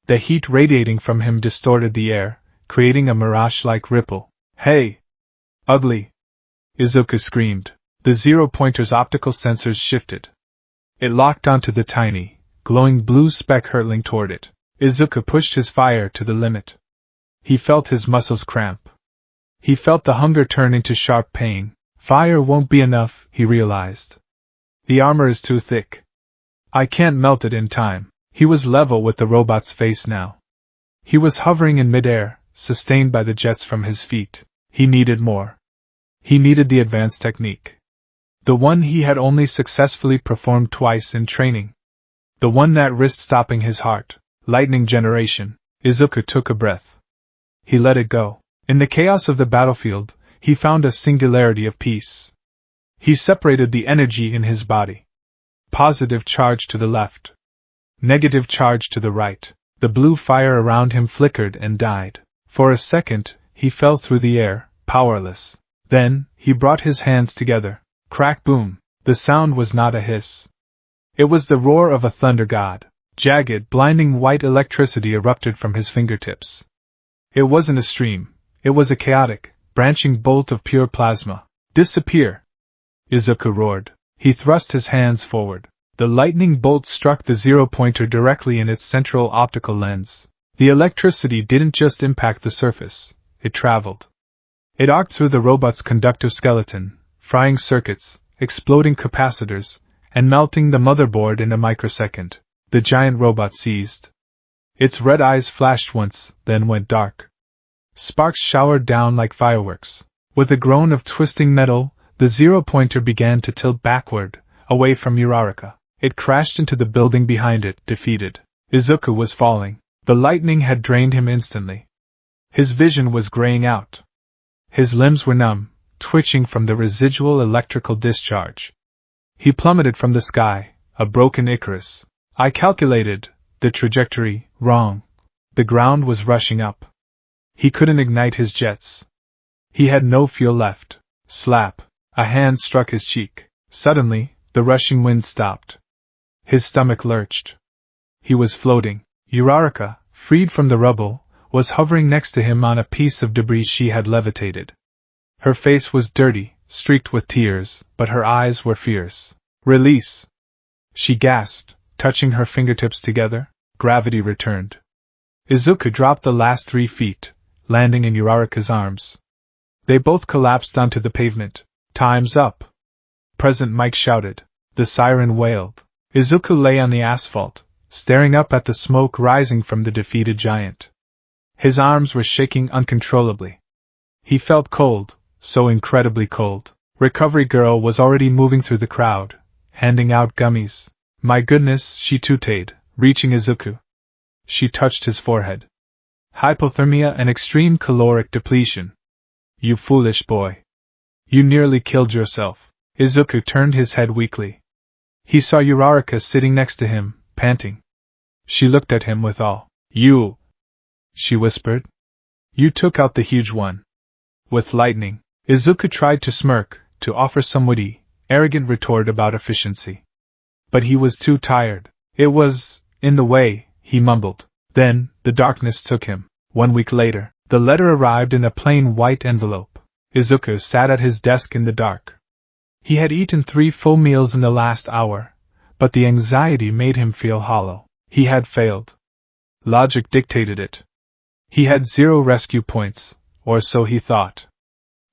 The heat radiating from him distorted the air, creating a mirage-like ripple. Hey! Ugly! Izuku screamed. The 0-pointer's optical sensors shifted. It locked onto the tiny, glowing blue speck hurtling toward it. Izuku pushed his fire to the limit. He felt his muscles cramp. He felt the hunger turn into sharp pain. Fire won't be enough, he realized. The armor is too thick. I can't melt it in time. He was level with the robot's face now. He was hovering in midair, sustained by the jets from his feet. He needed more. He needed the advanced technique. The one he had only successfully performed twice in training. The one that risked stopping his heart. Lightning generation. Izuku took a breath. He let it go. In the chaos of the battlefield, he found a singularity of peace. He separated the energy in his body. Positive charge to the left. Negative charge to the right. The blue fire around him flickered and died. For a second, he fell through the air, powerless. Then, he brought his hands together. Crack boom. The sound was not a hiss. It was the roar of a thunder god. Jagged, blinding white electricity erupted from his fingertips. It wasn't a stream. It was a chaotic, branching bolt of pure plasma. Disappear! Izuku roared. He thrust his hands forward. The lightning bolt struck the 0-pointer directly in its central optical lens. The electricity didn't just impact the surface, it traveled. It arced through the robot's conductive skeleton, frying circuits, exploding capacitors, and melting the motherboard in a microsecond. The giant robot seized. Its red eyes flashed once, then went dark. Sparks showered down like fireworks. With a groan of twisting metal, the 0-pointer began to tilt backward, away from Uraraka. It crashed into the building behind it, defeated. Izuku was falling. The lightning had drained him instantly. His vision was graying out. His limbs were numb, twitching from the residual electrical discharge. He plummeted from the sky, a broken Icarus. I calculated the trajectory wrong. The ground was rushing up. He couldn't ignite his jets. He had no fuel left. Slap! A hand struck his cheek. Suddenly, the rushing wind stopped. His stomach lurched. He was floating. Uraraka, freed from the rubble, was hovering next to him on a piece of debris she had levitated. Her face was dirty, streaked with tears, but her eyes were fierce. Release! She gasped, touching her fingertips together. Gravity returned. Izuku dropped the last 3 feet, landing in Uraraka's arms. They both collapsed onto the pavement. Time's up! President Mike shouted. The siren wailed. Izuku lay on the asphalt, staring up at the smoke rising from the defeated giant. His arms were shaking uncontrollably. He felt cold, so incredibly cold. Recovery Girl was already moving through the crowd, handing out gummies. My goodness, she tooted, reaching Izuku. She touched his forehead. Hypothermia and extreme caloric depletion. You foolish boy. You nearly killed yourself. Izuku turned his head weakly. He saw Uraraka sitting next to him, panting. She looked at him with awe. You, she whispered. You took out the huge one. With lightning. Izuku tried to smirk, to offer some witty, arrogant retort about efficiency. But he was too tired. It was, in the way, he mumbled. Then, the darkness took him. 1 week later, the letter arrived in a plain white envelope. Izuku sat at his desk in the dark. He had eaten 3 full meals in the last hour, but the anxiety made him feel hollow. He had failed. Logic dictated it. He had 0 rescue points, or so he thought.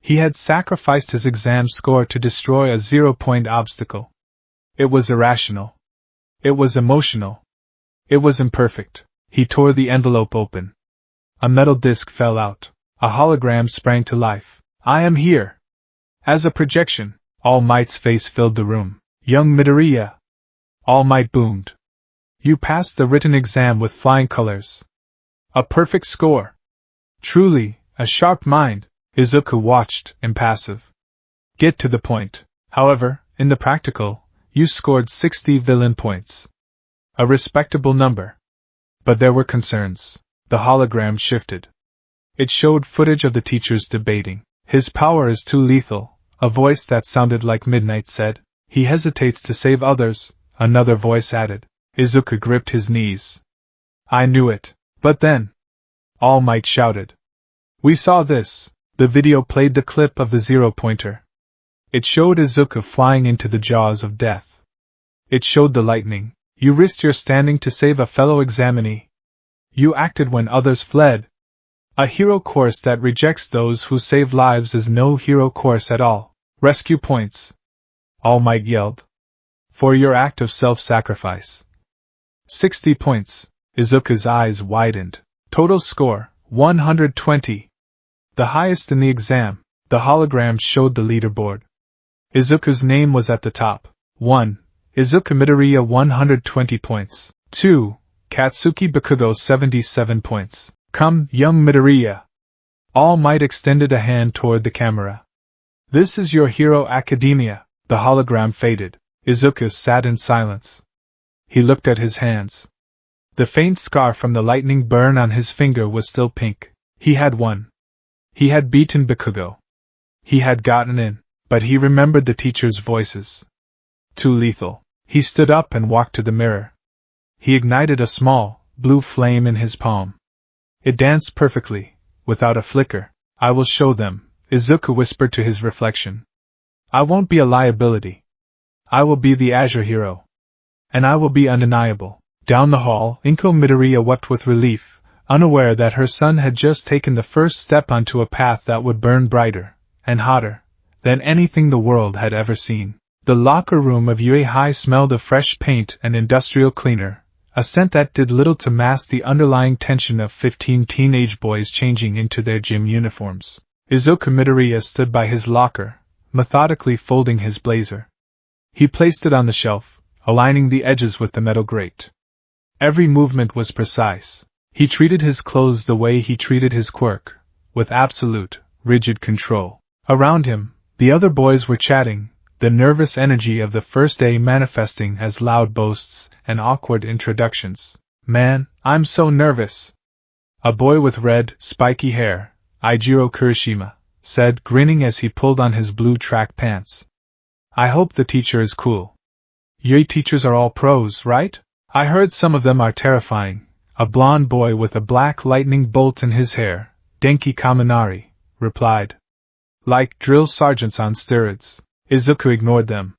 He had sacrificed his exam score to destroy a 0-point obstacle. It was irrational. It was emotional. It was imperfect. He tore the envelope open. A metal disc fell out. A hologram sprang to life. I am here. As a projection, All Might's face filled the room. Young Midoriya. All Might boomed. You passed the written exam with flying colors. A perfect score. Truly, a sharp mind. Izuku watched, impassive. Get to the point. However, in the practical, you scored 60 villain points. A respectable number. But there were concerns. The hologram shifted. It showed footage of the teachers debating. His power is too lethal, a voice that sounded like midnight said. He hesitates to save others, another voice added. Izuku gripped his knees. I knew it. But then, All Might shouted. We saw this. The video played the clip of the 0-pointer. It showed Izuku flying into the jaws of death. It showed the lightning. You risked your standing to save a fellow examinee. You acted when others fled. A hero course that rejects those who save lives is no hero course at all. Rescue points. All Might yelled. For your act of self-sacrifice. 60 points. Izuku's eyes widened. Total score, 120. The highest in the exam. The hologram showed the leaderboard. Izuku's name was at the top. 1. Izuku Midoriya 120 points. 2. Katsuki Bakugo 77 points. Come, young Midoriya. All Might extended a hand toward the camera. This is your Hero Academia. The hologram faded. Izuku sat in silence. He looked at his hands. The faint scar from the lightning burn on his finger was still pink. He had won. He had beaten Bakugo. He had gotten in, but he remembered the teachers' voices. Too lethal. He stood up and walked to the mirror. He ignited a small, blue flame in his palm. It danced perfectly, without a flicker. I will show them, Izuku whispered to his reflection. I won't be a liability. I will be the Azure Hero. And I will be undeniable. Down the hall, Inko Midoriya wept with relief, unaware that her son had just taken the first step onto a path that would burn brighter, and hotter, than anything the world had ever seen. The locker room of Uehai smelled of fresh paint and industrial cleaner, a scent that did little to mask the underlying tension of 15 teenage boys changing into their gym uniforms. Izuku Midoriya stood by his locker, methodically folding his blazer. He placed it on the shelf, aligning the edges with the metal grate. Every movement was precise. He treated his clothes the way he treated his quirk, with absolute, rigid control. Around him, the other boys were chatting, the nervous energy of the first day manifesting as loud boasts and awkward introductions. Man, I'm so nervous. A boy with red, spiky hair, Eijiro Kurishima, said, grinning as he pulled on his blue track pants. I hope the teacher is cool. Your teachers are all pros, right? I heard some of them are terrifying. A blond boy with a black lightning bolt in his hair, Denki Kaminari, replied. Like drill sergeants on steroids. Izuku ignored them.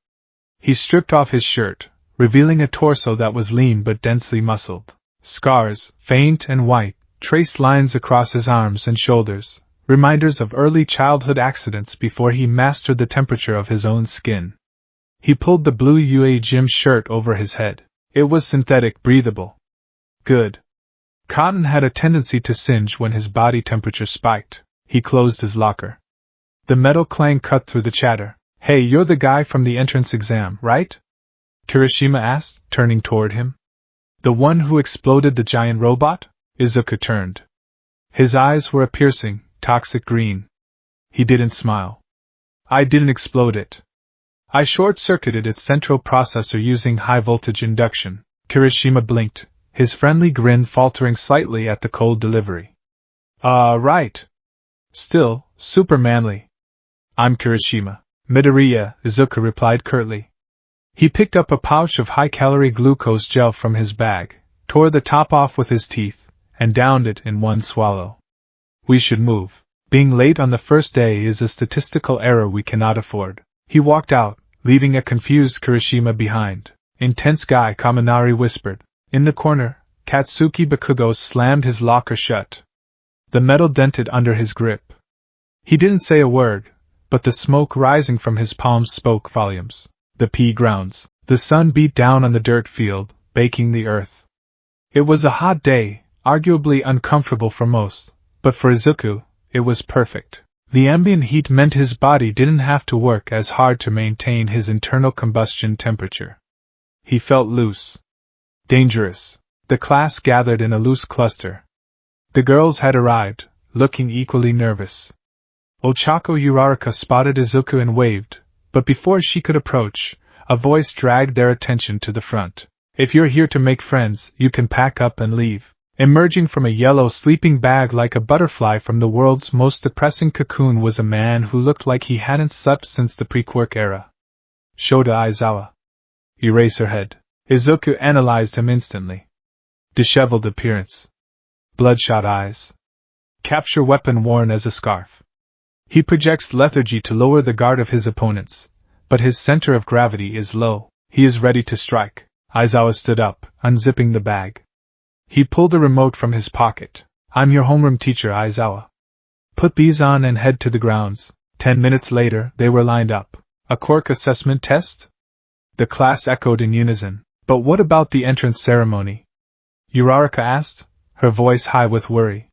He stripped off his shirt, revealing a torso that was lean but densely muscled. Scars, faint and white, traced lines across his arms and shoulders, reminders of early childhood accidents before he mastered the temperature of his own skin. He pulled the blue UA gym shirt over his head. It was synthetic, breathable. Good. Cotton had a tendency to singe when his body temperature spiked. He closed his locker. The metal clang cut through the chatter. Hey, you're the guy from the entrance exam, right? Kirishima asked, turning toward him. The one who exploded the giant robot? Izuku turned. His eyes were a piercing, toxic green. He didn't smile. I didn't explode it. I short-circuited its central processor using high-voltage induction. Kirishima blinked, his friendly grin faltering slightly at the cold delivery. Right. Still, super manly. I'm Kirishima. Midoriya, Izuku replied curtly. He picked up a pouch of high-calorie glucose gel from his bag, tore the top off with his teeth, and downed it in one swallow. We should move. Being late on the first day is a statistical error we cannot afford. He walked out, leaving a confused Kirishima behind. Intense guy, Kaminari whispered. In the corner, Katsuki Bakugo slammed his locker shut. The metal dented under his grip. He didn't say a word, but the smoke rising from his palms spoke volumes. The pea grounds. The sun beat down on the dirt field, baking the earth. It was a hot day, arguably uncomfortable for most, but for Izuku, it was perfect. The ambient heat meant his body didn't have to work as hard to maintain his internal combustion temperature. He felt loose. Dangerous. The class gathered in a loose cluster. The girls had arrived, looking equally nervous. Ochako Uraraka spotted Izuku and waved, but before she could approach, a voice dragged their attention to the front. If you're here to make friends, you can pack up and leave. Emerging from a yellow sleeping bag like a butterfly from the world's most depressing cocoon was a man who looked like he hadn't slept since the pre-quirk era. Shota Aizawa. Eraserhead. Izuku analyzed him instantly. Disheveled appearance. Bloodshot eyes. Capture weapon worn as a scarf. He projects lethargy to lower the guard of his opponents, but his center of gravity is low. He is ready to strike. Aizawa stood up, unzipping the bag. He pulled a remote from his pocket. I'm your homeroom teacher, Aizawa. Put these on and head to the grounds. 10 minutes later, they were lined up. A quirk assessment test? The class echoed in unison. But what about the entrance ceremony? Uraraka asked, her voice high with worry.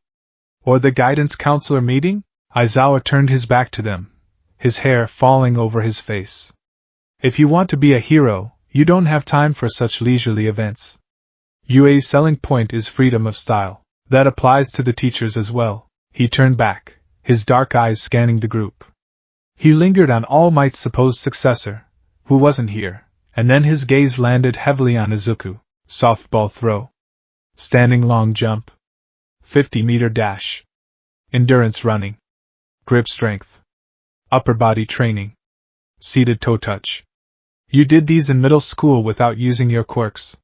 Or the guidance counselor meeting? Aizawa turned his back to them, his hair falling over his face. If you want to be a hero, you don't have time for such leisurely events. UA's selling point is freedom of style. That applies to the teachers as well. He turned back, his dark eyes scanning the group. He lingered on All Might's supposed successor, who wasn't here, and then his gaze landed heavily on Izuku. Softball throw. Standing long jump. 50-meter dash. Endurance running. Grip strength. Upper body training. Seated toe touch. You did these in middle school without using your quirks.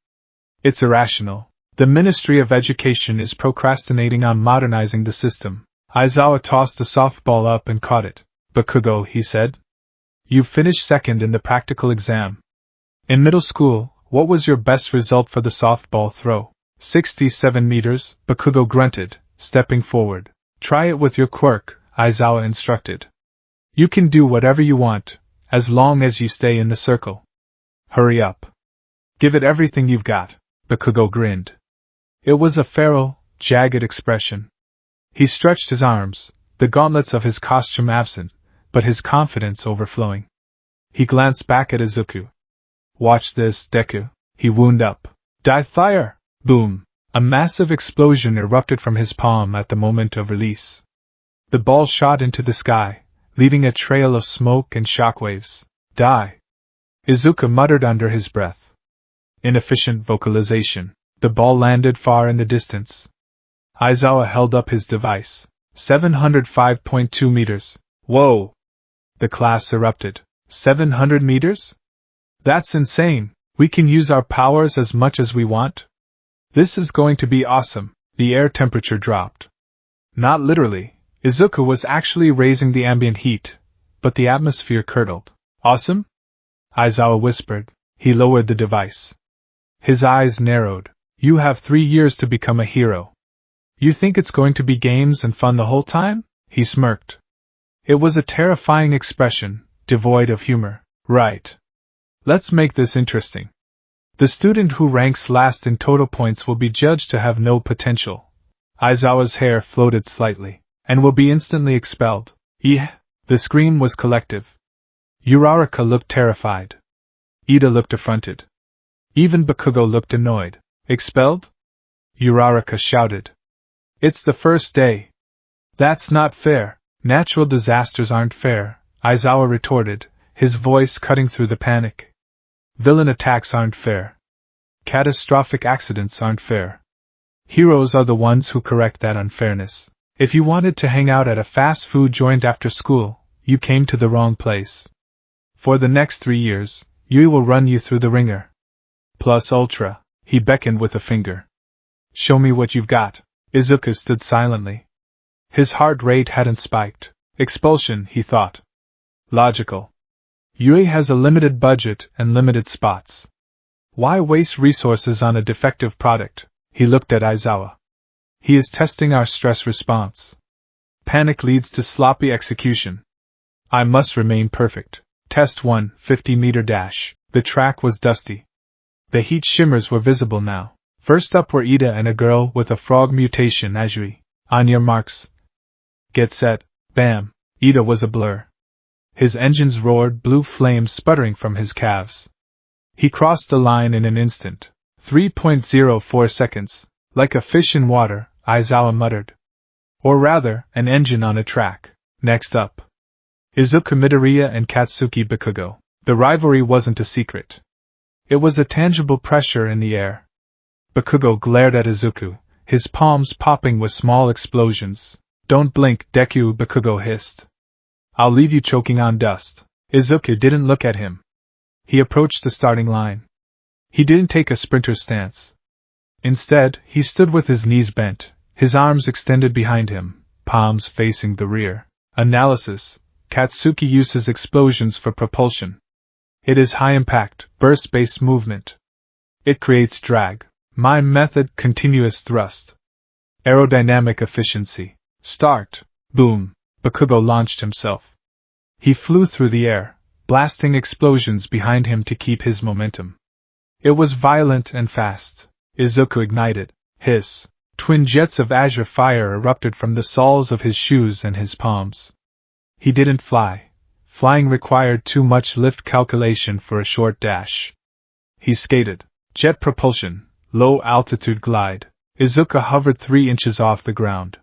It's irrational. The Ministry of Education is procrastinating on modernizing the system. Aizawa tossed the softball up and caught it. Bakugo, he said. You finished second in the practical exam. In middle school, what was your best result for the softball throw? 67 meters, Bakugo grunted, stepping forward. Try it with your quirk, Aizawa instructed. You can do whatever you want, as long as you stay in the circle. Hurry up. Give it everything you've got. Bakugo grinned. It was a feral, jagged expression. He stretched his arms, the gauntlets of his costume absent, but his confidence overflowing. He glanced back at Izuku. Watch this, Deku. He wound up. Dive fire! Boom! A massive explosion erupted from his palm at the moment of release. The ball shot into the sky, leaving a trail of smoke and shockwaves. Die! Izuku muttered under his breath. Inefficient vocalization. The ball landed far in the distance. Aizawa held up his device. 705.2 meters. Whoa! The class erupted. 700 meters? That's insane. We can use our powers as much as we want. This is going to be awesome. The air temperature dropped. Not literally. Izuku was actually raising the ambient heat, but the atmosphere curdled. Awesome? Aizawa whispered. He lowered the device. His eyes narrowed. You have 3 years to become a hero. You think it's going to be games and fun the whole time? He smirked. It was a terrifying expression, devoid of humor. Right. Let's make this interesting. The student who ranks last in total points will be judged to have no potential. Aizawa's hair floated slightly. and will be instantly expelled. The scream was collective. Uraraka looked terrified. Ida looked affronted. Even Bakugo looked annoyed. Expelled? Uraraka shouted. It's the first day. That's not fair. Natural disasters aren't fair, Aizawa retorted, his voice cutting through the panic. Villain attacks aren't fair. Catastrophic accidents aren't fair. Heroes are the ones who correct that unfairness. If you wanted to hang out at a fast food joint after school, you came to the wrong place. For the next 3 years, Yui will run you through the ringer. Plus ultra, he beckoned with a finger. Show me what you've got. Izuku stood silently. His heart rate hadn't spiked. Expulsion, he thought. Logical. Yui has a limited budget and limited spots. Why waste resources on a defective product? He looked at Aizawa. He is testing our stress response. Panic leads to sloppy execution. I must remain perfect. Test 1, 50-meter dash. The track was dusty. The heat shimmers were visible now. First up were Ida and a girl with a frog mutation, Azui. On your marks. Get set. Bam. Ida was a blur. His engines roared, blue flames sputtering from his calves. He crossed the line in an instant. 3.04 seconds. Like a fish in water, Aizawa muttered. Or rather, an engine on a track. Next up. Izuku Midoriya and Katsuki Bakugo. The rivalry wasn't a secret. It was a tangible pressure in the air. Bakugo glared at Izuku, his palms popping with small explosions. Don't blink, Deku, Bakugo hissed. I'll leave you choking on dust. Izuku didn't look at him. He approached the starting line. He didn't take a sprinter's stance. Instead, he stood with his knees bent, his arms extended behind him, palms facing the rear. Analysis. Katsuki uses explosions for propulsion. It is high-impact, burst-based movement. It creates drag. My method, continuous thrust. Aerodynamic efficiency. Start. Boom. Bakugo launched himself. He flew through the air, blasting explosions behind him to keep his momentum. It was violent and fast. Izuku ignited. Hiss. Twin jets of azure fire erupted from the soles of his shoes and his palms. He didn't fly. Flying required too much lift calculation for a short dash. He skated. Jet propulsion. Low-altitude glide. Izuku hovered 3 inches off the ground.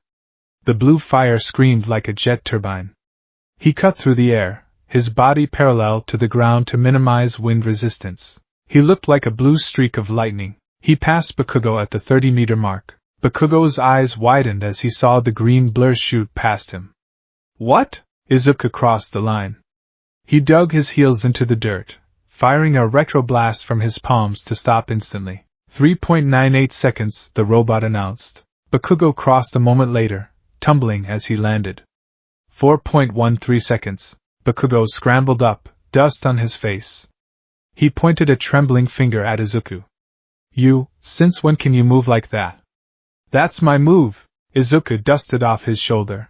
The blue fire screamed like a jet turbine. He cut through the air, his body parallel to the ground to minimize wind resistance. He looked like a blue streak of lightning. He passed Bakugo at the 30-meter mark. Bakugo's eyes widened as he saw the green blur shoot past him. What? Izuku crossed the line. He dug his heels into the dirt, firing a retroblast from his palms to stop instantly. 3.98 seconds, the robot announced. Bakugo crossed a moment later, tumbling as he landed. 4.13 seconds. Bakugo scrambled up, dust on his face. He pointed a trembling finger at Izuku. You, since when can you move like that? That's my move. Izuku dusted off his shoulder.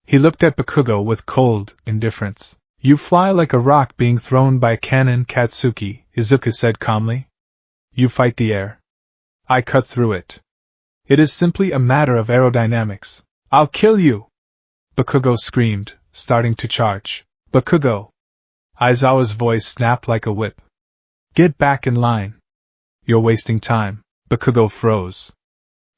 He looked at Bakugo with cold indifference. You fly like a rock being thrown by a cannon, Katsuki, Izuku said calmly. You fight the air. I cut through it. It is simply a matter of aerodynamics. I'll kill you! Bakugo screamed, starting to charge. Bakugo! Aizawa's voice snapped like a whip. Get back in line. You're wasting time. Bakugo froze.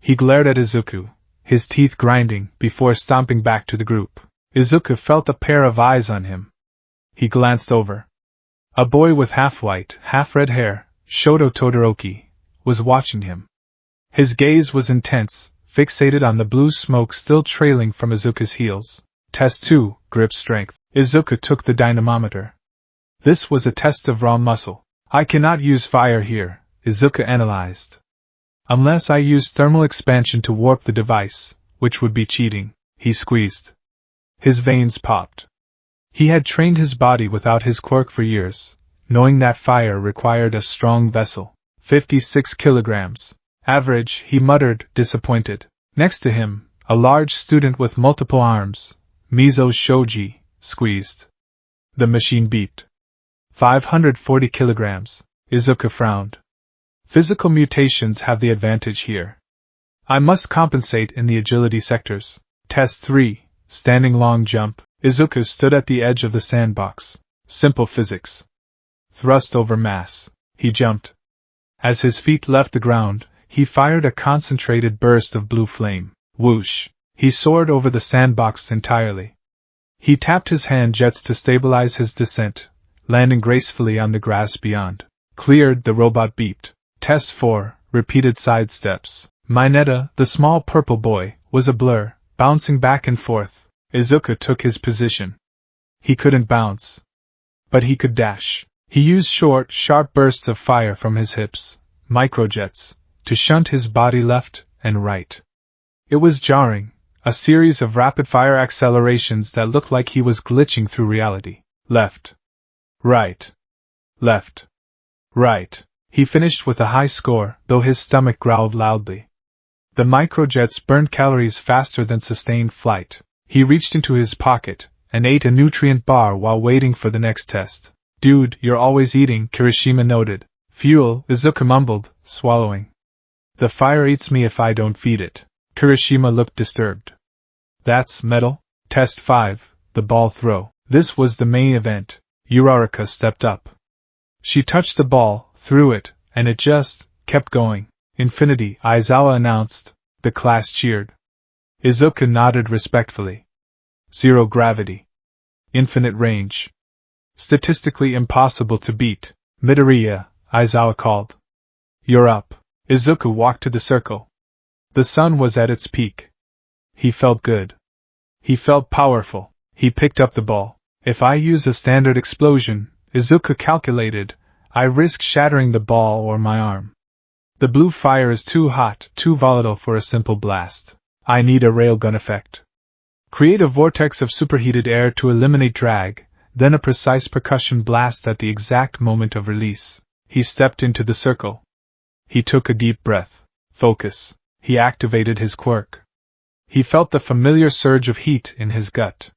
He glared at Izuku, his teeth grinding, before stomping back to the group. Izuku felt a pair of eyes on him. He glanced over. A boy with half-white, half-red hair, Shoto Todoroki, was watching him. His gaze was intense, fixated on the blue smoke still trailing from Izuku's heels. Test 2, grip strength. Izuku took the dynamometer. This was a test of raw muscle. I cannot use fire here, Izuku analyzed. Unless I use thermal expansion to warp the device, which would be cheating. He squeezed. His veins popped. He had trained his body without his quirk for years, knowing that fire required a strong vessel. 56 kilograms. Average, he muttered, disappointed. Next to him, a large student with multiple arms, Mizo Shoji, squeezed. The machine beeped. 540 kilograms. Izuku frowned. Physical mutations have the advantage here. I must compensate in the agility sectors. Test 3, Standing Long Jump. Izuku stood at the edge of the sandbox. Simple physics. Thrust over mass. He jumped. As his feet left the ground, he fired a concentrated burst of blue flame. Whoosh! He soared over the sandbox entirely. He tapped his hand jets to stabilize his descent, landing gracefully on the grass beyond. Cleared, the robot beeped. Test 4, Repeated sidesteps. Mineta, the small purple boy, was a blur, bouncing back and forth. Izuku took his position. He couldn't bounce. But he could dash. He used short, sharp bursts of fire from his hips, microjets, to shunt his body left and right. It was jarring, a series of rapid-fire accelerations that looked like he was glitching through reality. Left. Right. Left. Right. He finished with a high score, though his stomach growled loudly. The microjets burned calories faster than sustained flight. He reached into his pocket and ate a nutrient bar while waiting for the next test. Dude, you're always eating, Kirishima noted. Fuel, Izuku mumbled, swallowing. The fire eats me if I don't feed it. Kirishima looked disturbed. That's metal? Test 5, the ball throw. This was the main event. Uraraka stepped up. She touched the ball, threw it, and it just kept going. Infinity, Aizawa announced. The class cheered. Izuku nodded respectfully. Zero gravity. Infinite range. Statistically impossible to beat. Midoriya, Aizawa called. You're up. Izuku walked to the circle. The sun was at its peak. He felt good. He felt powerful. He picked up the ball. If I use a standard explosion, Izuku calculated, I risk shattering the ball or my arm. The blue fire is too hot, too volatile for a simple blast. I need a railgun effect. Create a vortex of superheated air to eliminate drag, then a precise percussion blast at the exact moment of release. He stepped into the circle. He took a deep breath. Focus. He activated his quirk. He felt the familiar surge of heat in his gut.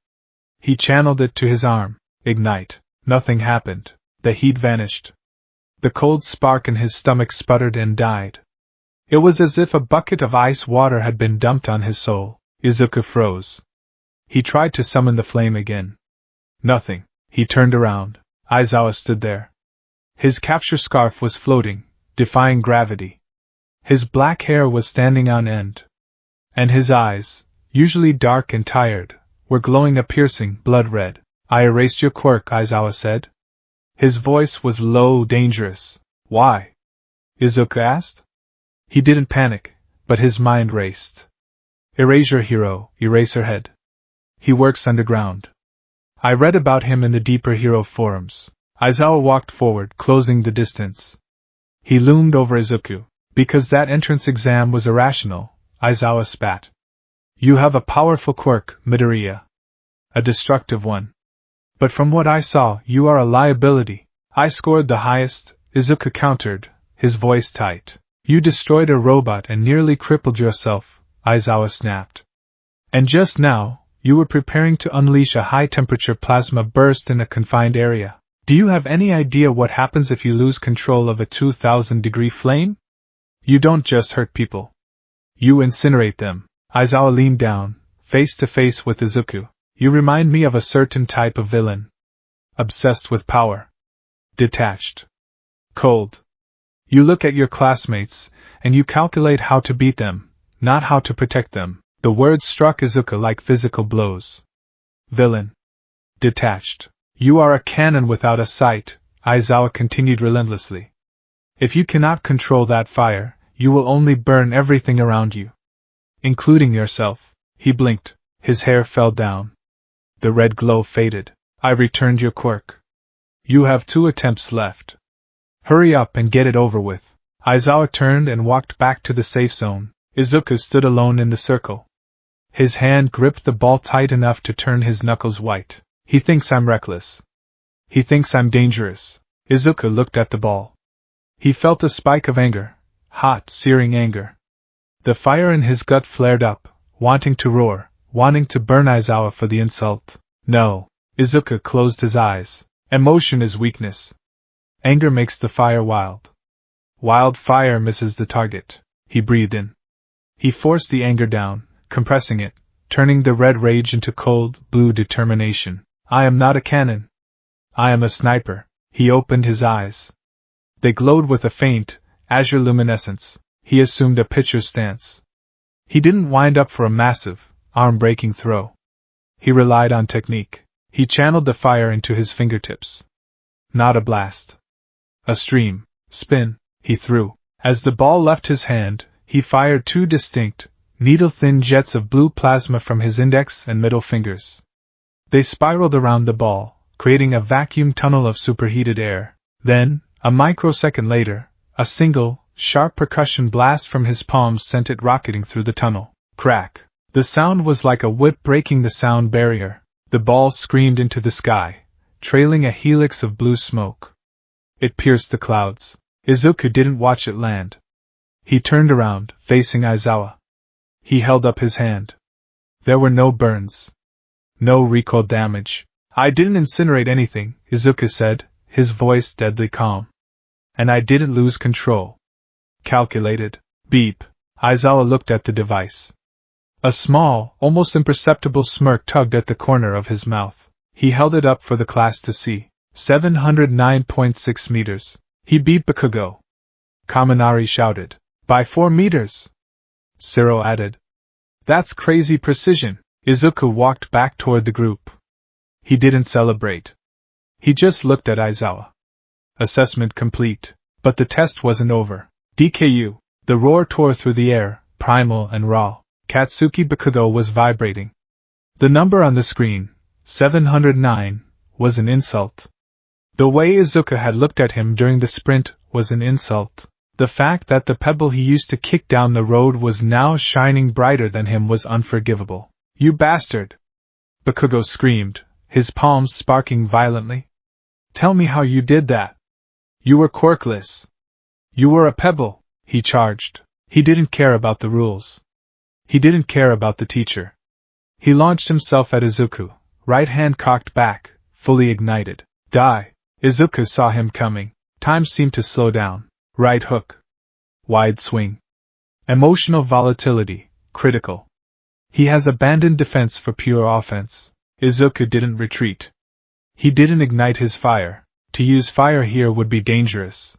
He channeled it to his arm. Ignite. Nothing happened. The heat vanished. The cold spark in his stomach sputtered and died. It was as if a bucket of ice water had been dumped on his soul. Izuku froze. He tried to summon the flame again. Nothing. He turned around. Aizawa stood there. His capture scarf was floating, defying gravity. His black hair was standing on end. And his eyes, usually dark and tired, were glowing a piercing blood red. I erased your quirk, Aizawa said. His voice was low, dangerous. Why? Izuku asked. He didn't panic, but his mind raced. Erasure hero, Eraserhead. He works underground. I read about him in the Deeper Hero forums. Aizawa walked forward, closing the distance. He loomed over Izuku. Because that entrance exam was irrational, Aizawa spat. You have a powerful quirk, Midoriya. A destructive one. But from what I saw, you are a liability. I scored the highest, Izuku countered, his voice tight. You destroyed a robot and nearly crippled yourself, Aizawa snapped. And just now, you were preparing to unleash a high-temperature plasma burst in a confined area. Do you have any idea what happens if you lose control of a 2,000-degree flame? You don't just hurt people. You incinerate them. Aizawa leaned down, face to face with Izuku. You remind me of a certain type of villain. Obsessed with power. Detached. Cold. You look at your classmates, and you calculate how to beat them, not how to protect them. The words struck Izuku like physical blows. Villain. Detached. You are a cannon without a sight, Aizawa continued relentlessly. If you cannot control that fire, you will only burn everything around you. Including yourself. He blinked. His hair fell down. The red glow faded. I returned your quirk. You have 2 attempts left. Hurry up and get it over with. Aizawa turned and walked back to the safe zone. Izuku stood alone in the circle. His hand gripped the ball tight enough to turn his knuckles white. He thinks I'm reckless. He thinks I'm dangerous. Izuku looked at the ball. He felt a spike of anger. Hot, searing anger. The fire in his gut flared up, wanting to roar, wanting to burn Aizawa for the insult. No. Izuku closed his eyes. Emotion is weakness. Anger makes the fire wild. Wild fire misses the target. He breathed in. He forced the anger down, compressing it, turning the red rage into cold, blue determination. I am not a cannon. I am a sniper. He opened his eyes. They glowed with a faint, azure luminescence. He assumed a pitcher's stance. He didn't wind up for a massive, arm-breaking throw. He relied on technique. He channeled the fire into his fingertips. Not a blast. A stream. Spin. He threw. As the ball left his hand, he fired two distinct, needle-thin jets of blue plasma from his index and middle fingers. They spiraled around the ball, creating a vacuum tunnel of superheated air. Then, a microsecond later, a single, sharp percussion blast from his palms sent it rocketing through the tunnel. Crack. The sound was like a whip breaking the sound barrier. The ball screamed into the sky, trailing a helix of blue smoke. It pierced the clouds. Izuku didn't watch it land. He turned around, facing Aizawa. He held up his hand. There were no burns. No recoil damage. I didn't incinerate anything, Izuku said, his voice deadly calm. And I didn't lose control. Calculated. Beep. Aizawa looked at the device. A small, almost imperceptible smirk tugged at the corner of his mouth. He held it up for the class to see. 709.6 meters. He beat Bakugo. Kaminari shouted. By 4 meters. Zero added. That's crazy precision. Izuku walked back toward the group. He didn't celebrate. He just looked at Aizawa. Assessment complete. But the test wasn't over. DKU. The roar tore through the air, primal and raw. Katsuki Bakugo was vibrating. The number on the screen, 709, was an insult. The way Izuku had looked at him during the sprint was an insult. The fact that the pebble he used to kick down the road was now shining brighter than him was unforgivable. You bastard! Bakugo screamed, his palms sparking violently. Tell me how you did that. You were quirkless. You were a pebble, he charged. He didn't care about the rules. He didn't care about the teacher. He launched himself at Izuku, right hand cocked back, fully ignited. Die! Izuku saw him coming. Time seemed to slow down. Right hook. Wide swing. Emotional volatility, critical. He has abandoned defense for pure offense. Izuku didn't retreat. He didn't ignite his fire. To use fire here would be dangerous.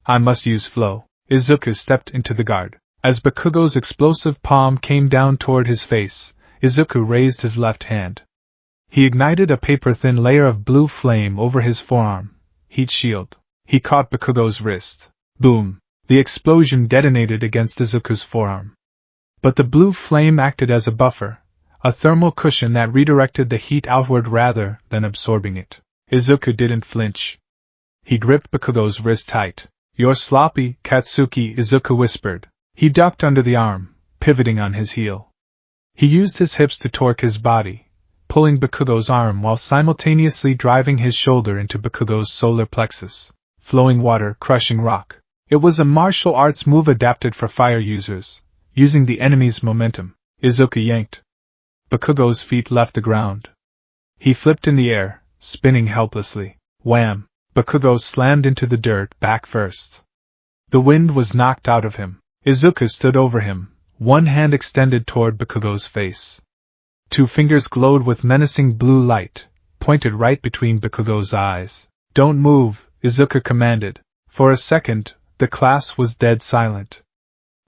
I must use flow. Izuku stepped into the guard. As Bakugo's explosive palm came down toward his face, Izuku raised his left hand. He ignited a paper-thin layer of blue flame over his forearm. Heat shield. He caught Bakugo's wrist. Boom! The explosion detonated against Izuku's forearm. But the blue flame acted as a buffer, a thermal cushion that redirected the heat outward rather than absorbing it. Izuku didn't flinch. He gripped Bakugo's wrist tight. You're sloppy, Katsuki, Izuku whispered. He ducked under the arm, pivoting on his heel. He used his hips to torque his body, pulling Bakugo's arm while simultaneously driving his shoulder into Bakugo's solar plexus. Flowing water, crushing rock. It was a martial arts move adapted for fire users, using the enemy's momentum. Izuku yanked. Bakugo's feet left the ground. He flipped in the air, spinning helplessly. Wham! Bakugo slammed into the dirt, back first. The wind was knocked out of him. Izuku stood over him, one hand extended toward Bakugo's face. Two fingers glowed with menacing blue light, pointed right between Bakugo's eyes. Don't move, Izuku commanded. For a second, the class was dead silent.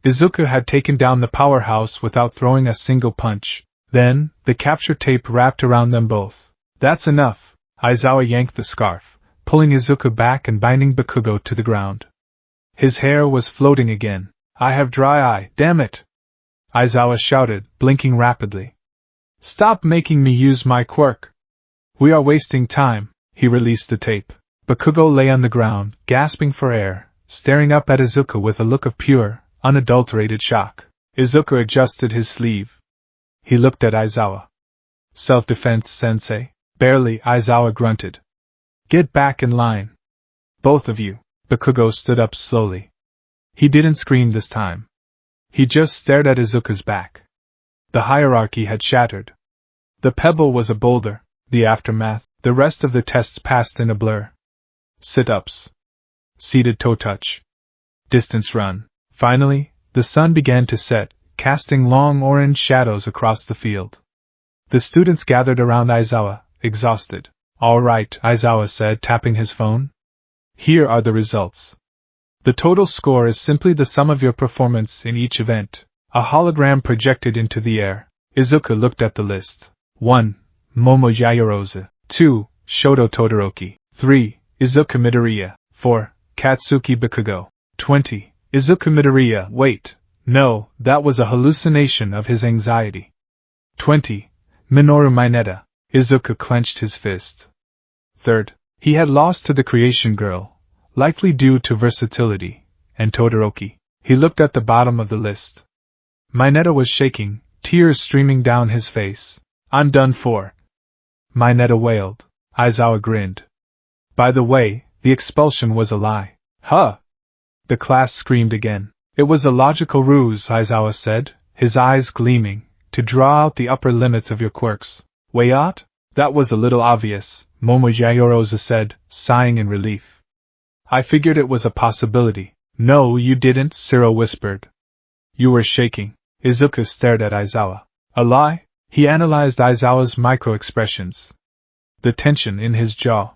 Izuku had taken down the powerhouse without throwing a single punch. Then, the capture tape wrapped around them both. That's enough. Aizawa yanked the scarf, pulling Izuku back and binding Bakugo to the ground. His hair was floating again. I have dry eye, damn it! Aizawa shouted, blinking rapidly. Stop making me use my quirk! We are wasting time. He released the tape. Bakugo lay on the ground, gasping for air, staring up at Izuku with a look of pure, unadulterated shock. Izuku adjusted his sleeve. He looked at Aizawa. Self-defense, sensei? Barely, Aizawa grunted. Get back in line. Both of you. Bakugo stood up slowly. He didn't scream this time. He just stared at Izuku's back. The hierarchy had shattered. The pebble was a boulder. The aftermath, the rest of the tests passed in a blur. Sit-ups. Seated toe touch. Distance run. Finally, the sun began to set, casting long orange shadows across the field. The students gathered around Aizawa, exhausted. All right, Aizawa said, tapping his phone. Here are the results. The total score is simply the sum of your performance in each event. A hologram projected into the air. Izuku looked at the list. 1. Momo Yaoyorozu. 2. Shoto Todoroki. 3. Izuku Midoriya. 4. Katsuki Bakugo. 20. Izuku Midoriya. Wait. No, that was a hallucination of his anxiety. 20. Minoru Mineta. Izuku clenched his fist. 3rd. He had lost to the Creation Girl, likely due to versatility, and Todoroki. He looked at the bottom of the list. Mineta was shaking, tears streaming down his face. I'm done for. Mineta wailed. Aizawa grinned. By the way, the expulsion was a lie. Huh! The class screamed again. It was a logical ruse, Aizawa said, his eyes gleaming, to draw out the upper limits of your quirks. Way out? That was a little obvious, Momo Yaoyorozu said, sighing in relief. I figured it was a possibility. No, you didn't, Ciro whispered. You were shaking. Izuku stared at Aizawa. A lie? He analyzed Aizawa's micro-expressions. The tension in his jaw.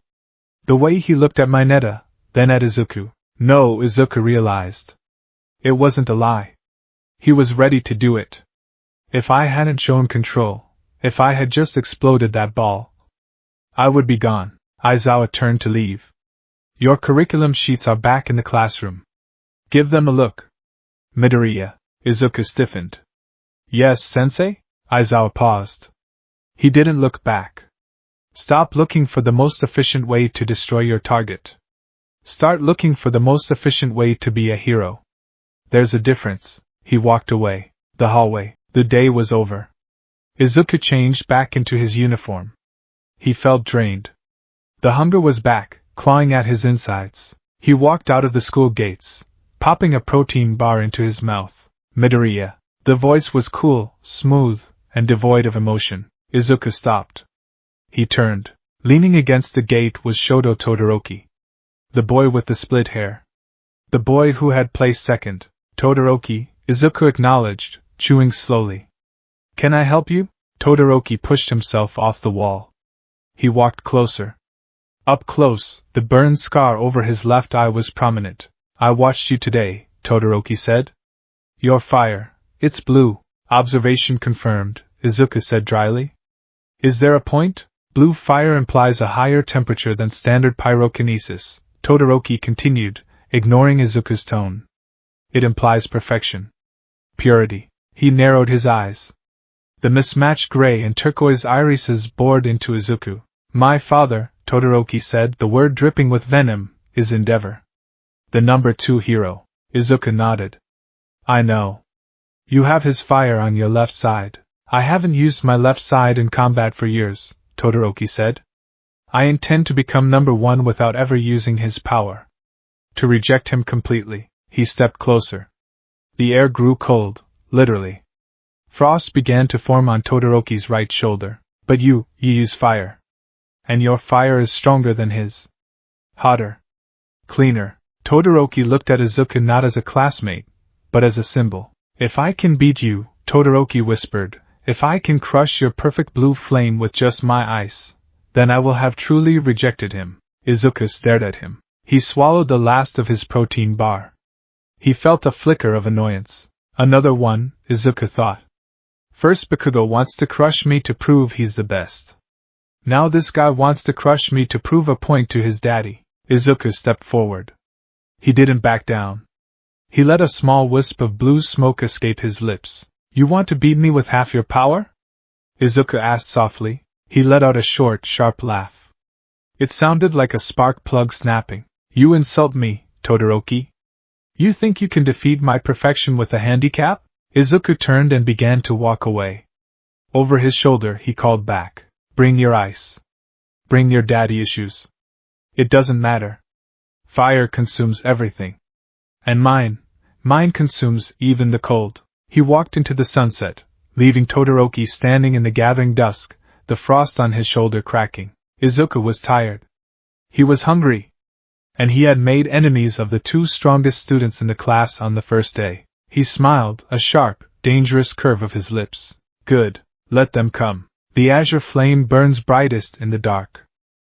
The way he looked at Mineta, then at Izuku. No, Izuku realized. It wasn't a lie. He was ready to do it. If I hadn't shown control, if I had just exploded that ball, I would be gone. Aizawa turned to leave. Your curriculum sheets are back in the classroom. Give them a look. Midoriya. Izuku stiffened. Yes, sensei? Aizawa paused. He didn't look back. Stop looking for the most efficient way to destroy your target. Start looking for the most efficient way to be a hero. There's a difference. He walked away. The hallway. The day was over. Izuku changed back into his uniform. He felt drained. The hunger was back, clawing at his insides. He walked out of the school gates, popping a protein bar into his mouth. Midoriya. The voice was cool, smooth, and devoid of emotion. Izuku stopped. He turned. Leaning against the gate was Shoto Todoroki. The boy with the split hair. The boy who had placed second. Todoroki, Izuku acknowledged, chewing slowly. Can I help you? Todoroki pushed himself off the wall. He walked closer. Up close, the burn scar over his left eye was prominent. I watched you today, Todoroki said. Your fire. It's blue. Observation confirmed, Izuku said dryly. Is there a point? Blue fire implies a higher temperature than standard pyrokinesis, Todoroki continued, ignoring Izuku's tone. It implies perfection. Purity. He narrowed his eyes. The mismatched gray and turquoise irises bored into Izuku. My father, Todoroki said, the word dripping with venom, is Endeavor. The number 2 hero. Izuku nodded. I know. You have his fire on your left side. I haven't used my left side in combat for years, Todoroki said. I intend to become number 1 without ever using his power. To reject him completely, he stepped closer. The air grew cold, literally. Frost began to form on Todoroki's right shoulder. But you use fire. And your fire is stronger than his. Hotter. Cleaner. Todoroki looked at Izuku not as a classmate, but as a symbol. If I can beat you, Todoroki whispered, if I can crush your perfect blue flame with just my ice, then I will have truly rejected him. Izuku stared at him. He swallowed the last of his protein bar. He felt a flicker of annoyance. Another one, Izuku thought. First Bakugo wants to crush me to prove he's the best. Now this guy wants to crush me to prove a point to his daddy. Izuku stepped forward. He didn't back down. He let a small wisp of blue smoke escape his lips. You want to beat me with half your power? Izuku asked softly. He let out a short, sharp laugh. It sounded like a spark plug snapping. You insult me, Todoroki? You think you can defeat my perfection with a handicap? Izuku turned and began to walk away. Over his shoulder he called back. Bring your ice. Bring your daddy issues. It doesn't matter. Fire consumes everything. And mine consumes even the cold. He walked into the sunset, leaving Todoroki standing in the gathering dusk, the frost on his shoulder cracking. Izuku was tired. He was hungry. And he had made enemies of the 2 strongest students in the class on the first day. He smiled, a sharp, dangerous curve of his lips. Good, let them come. The azure flame burns brightest in the dark.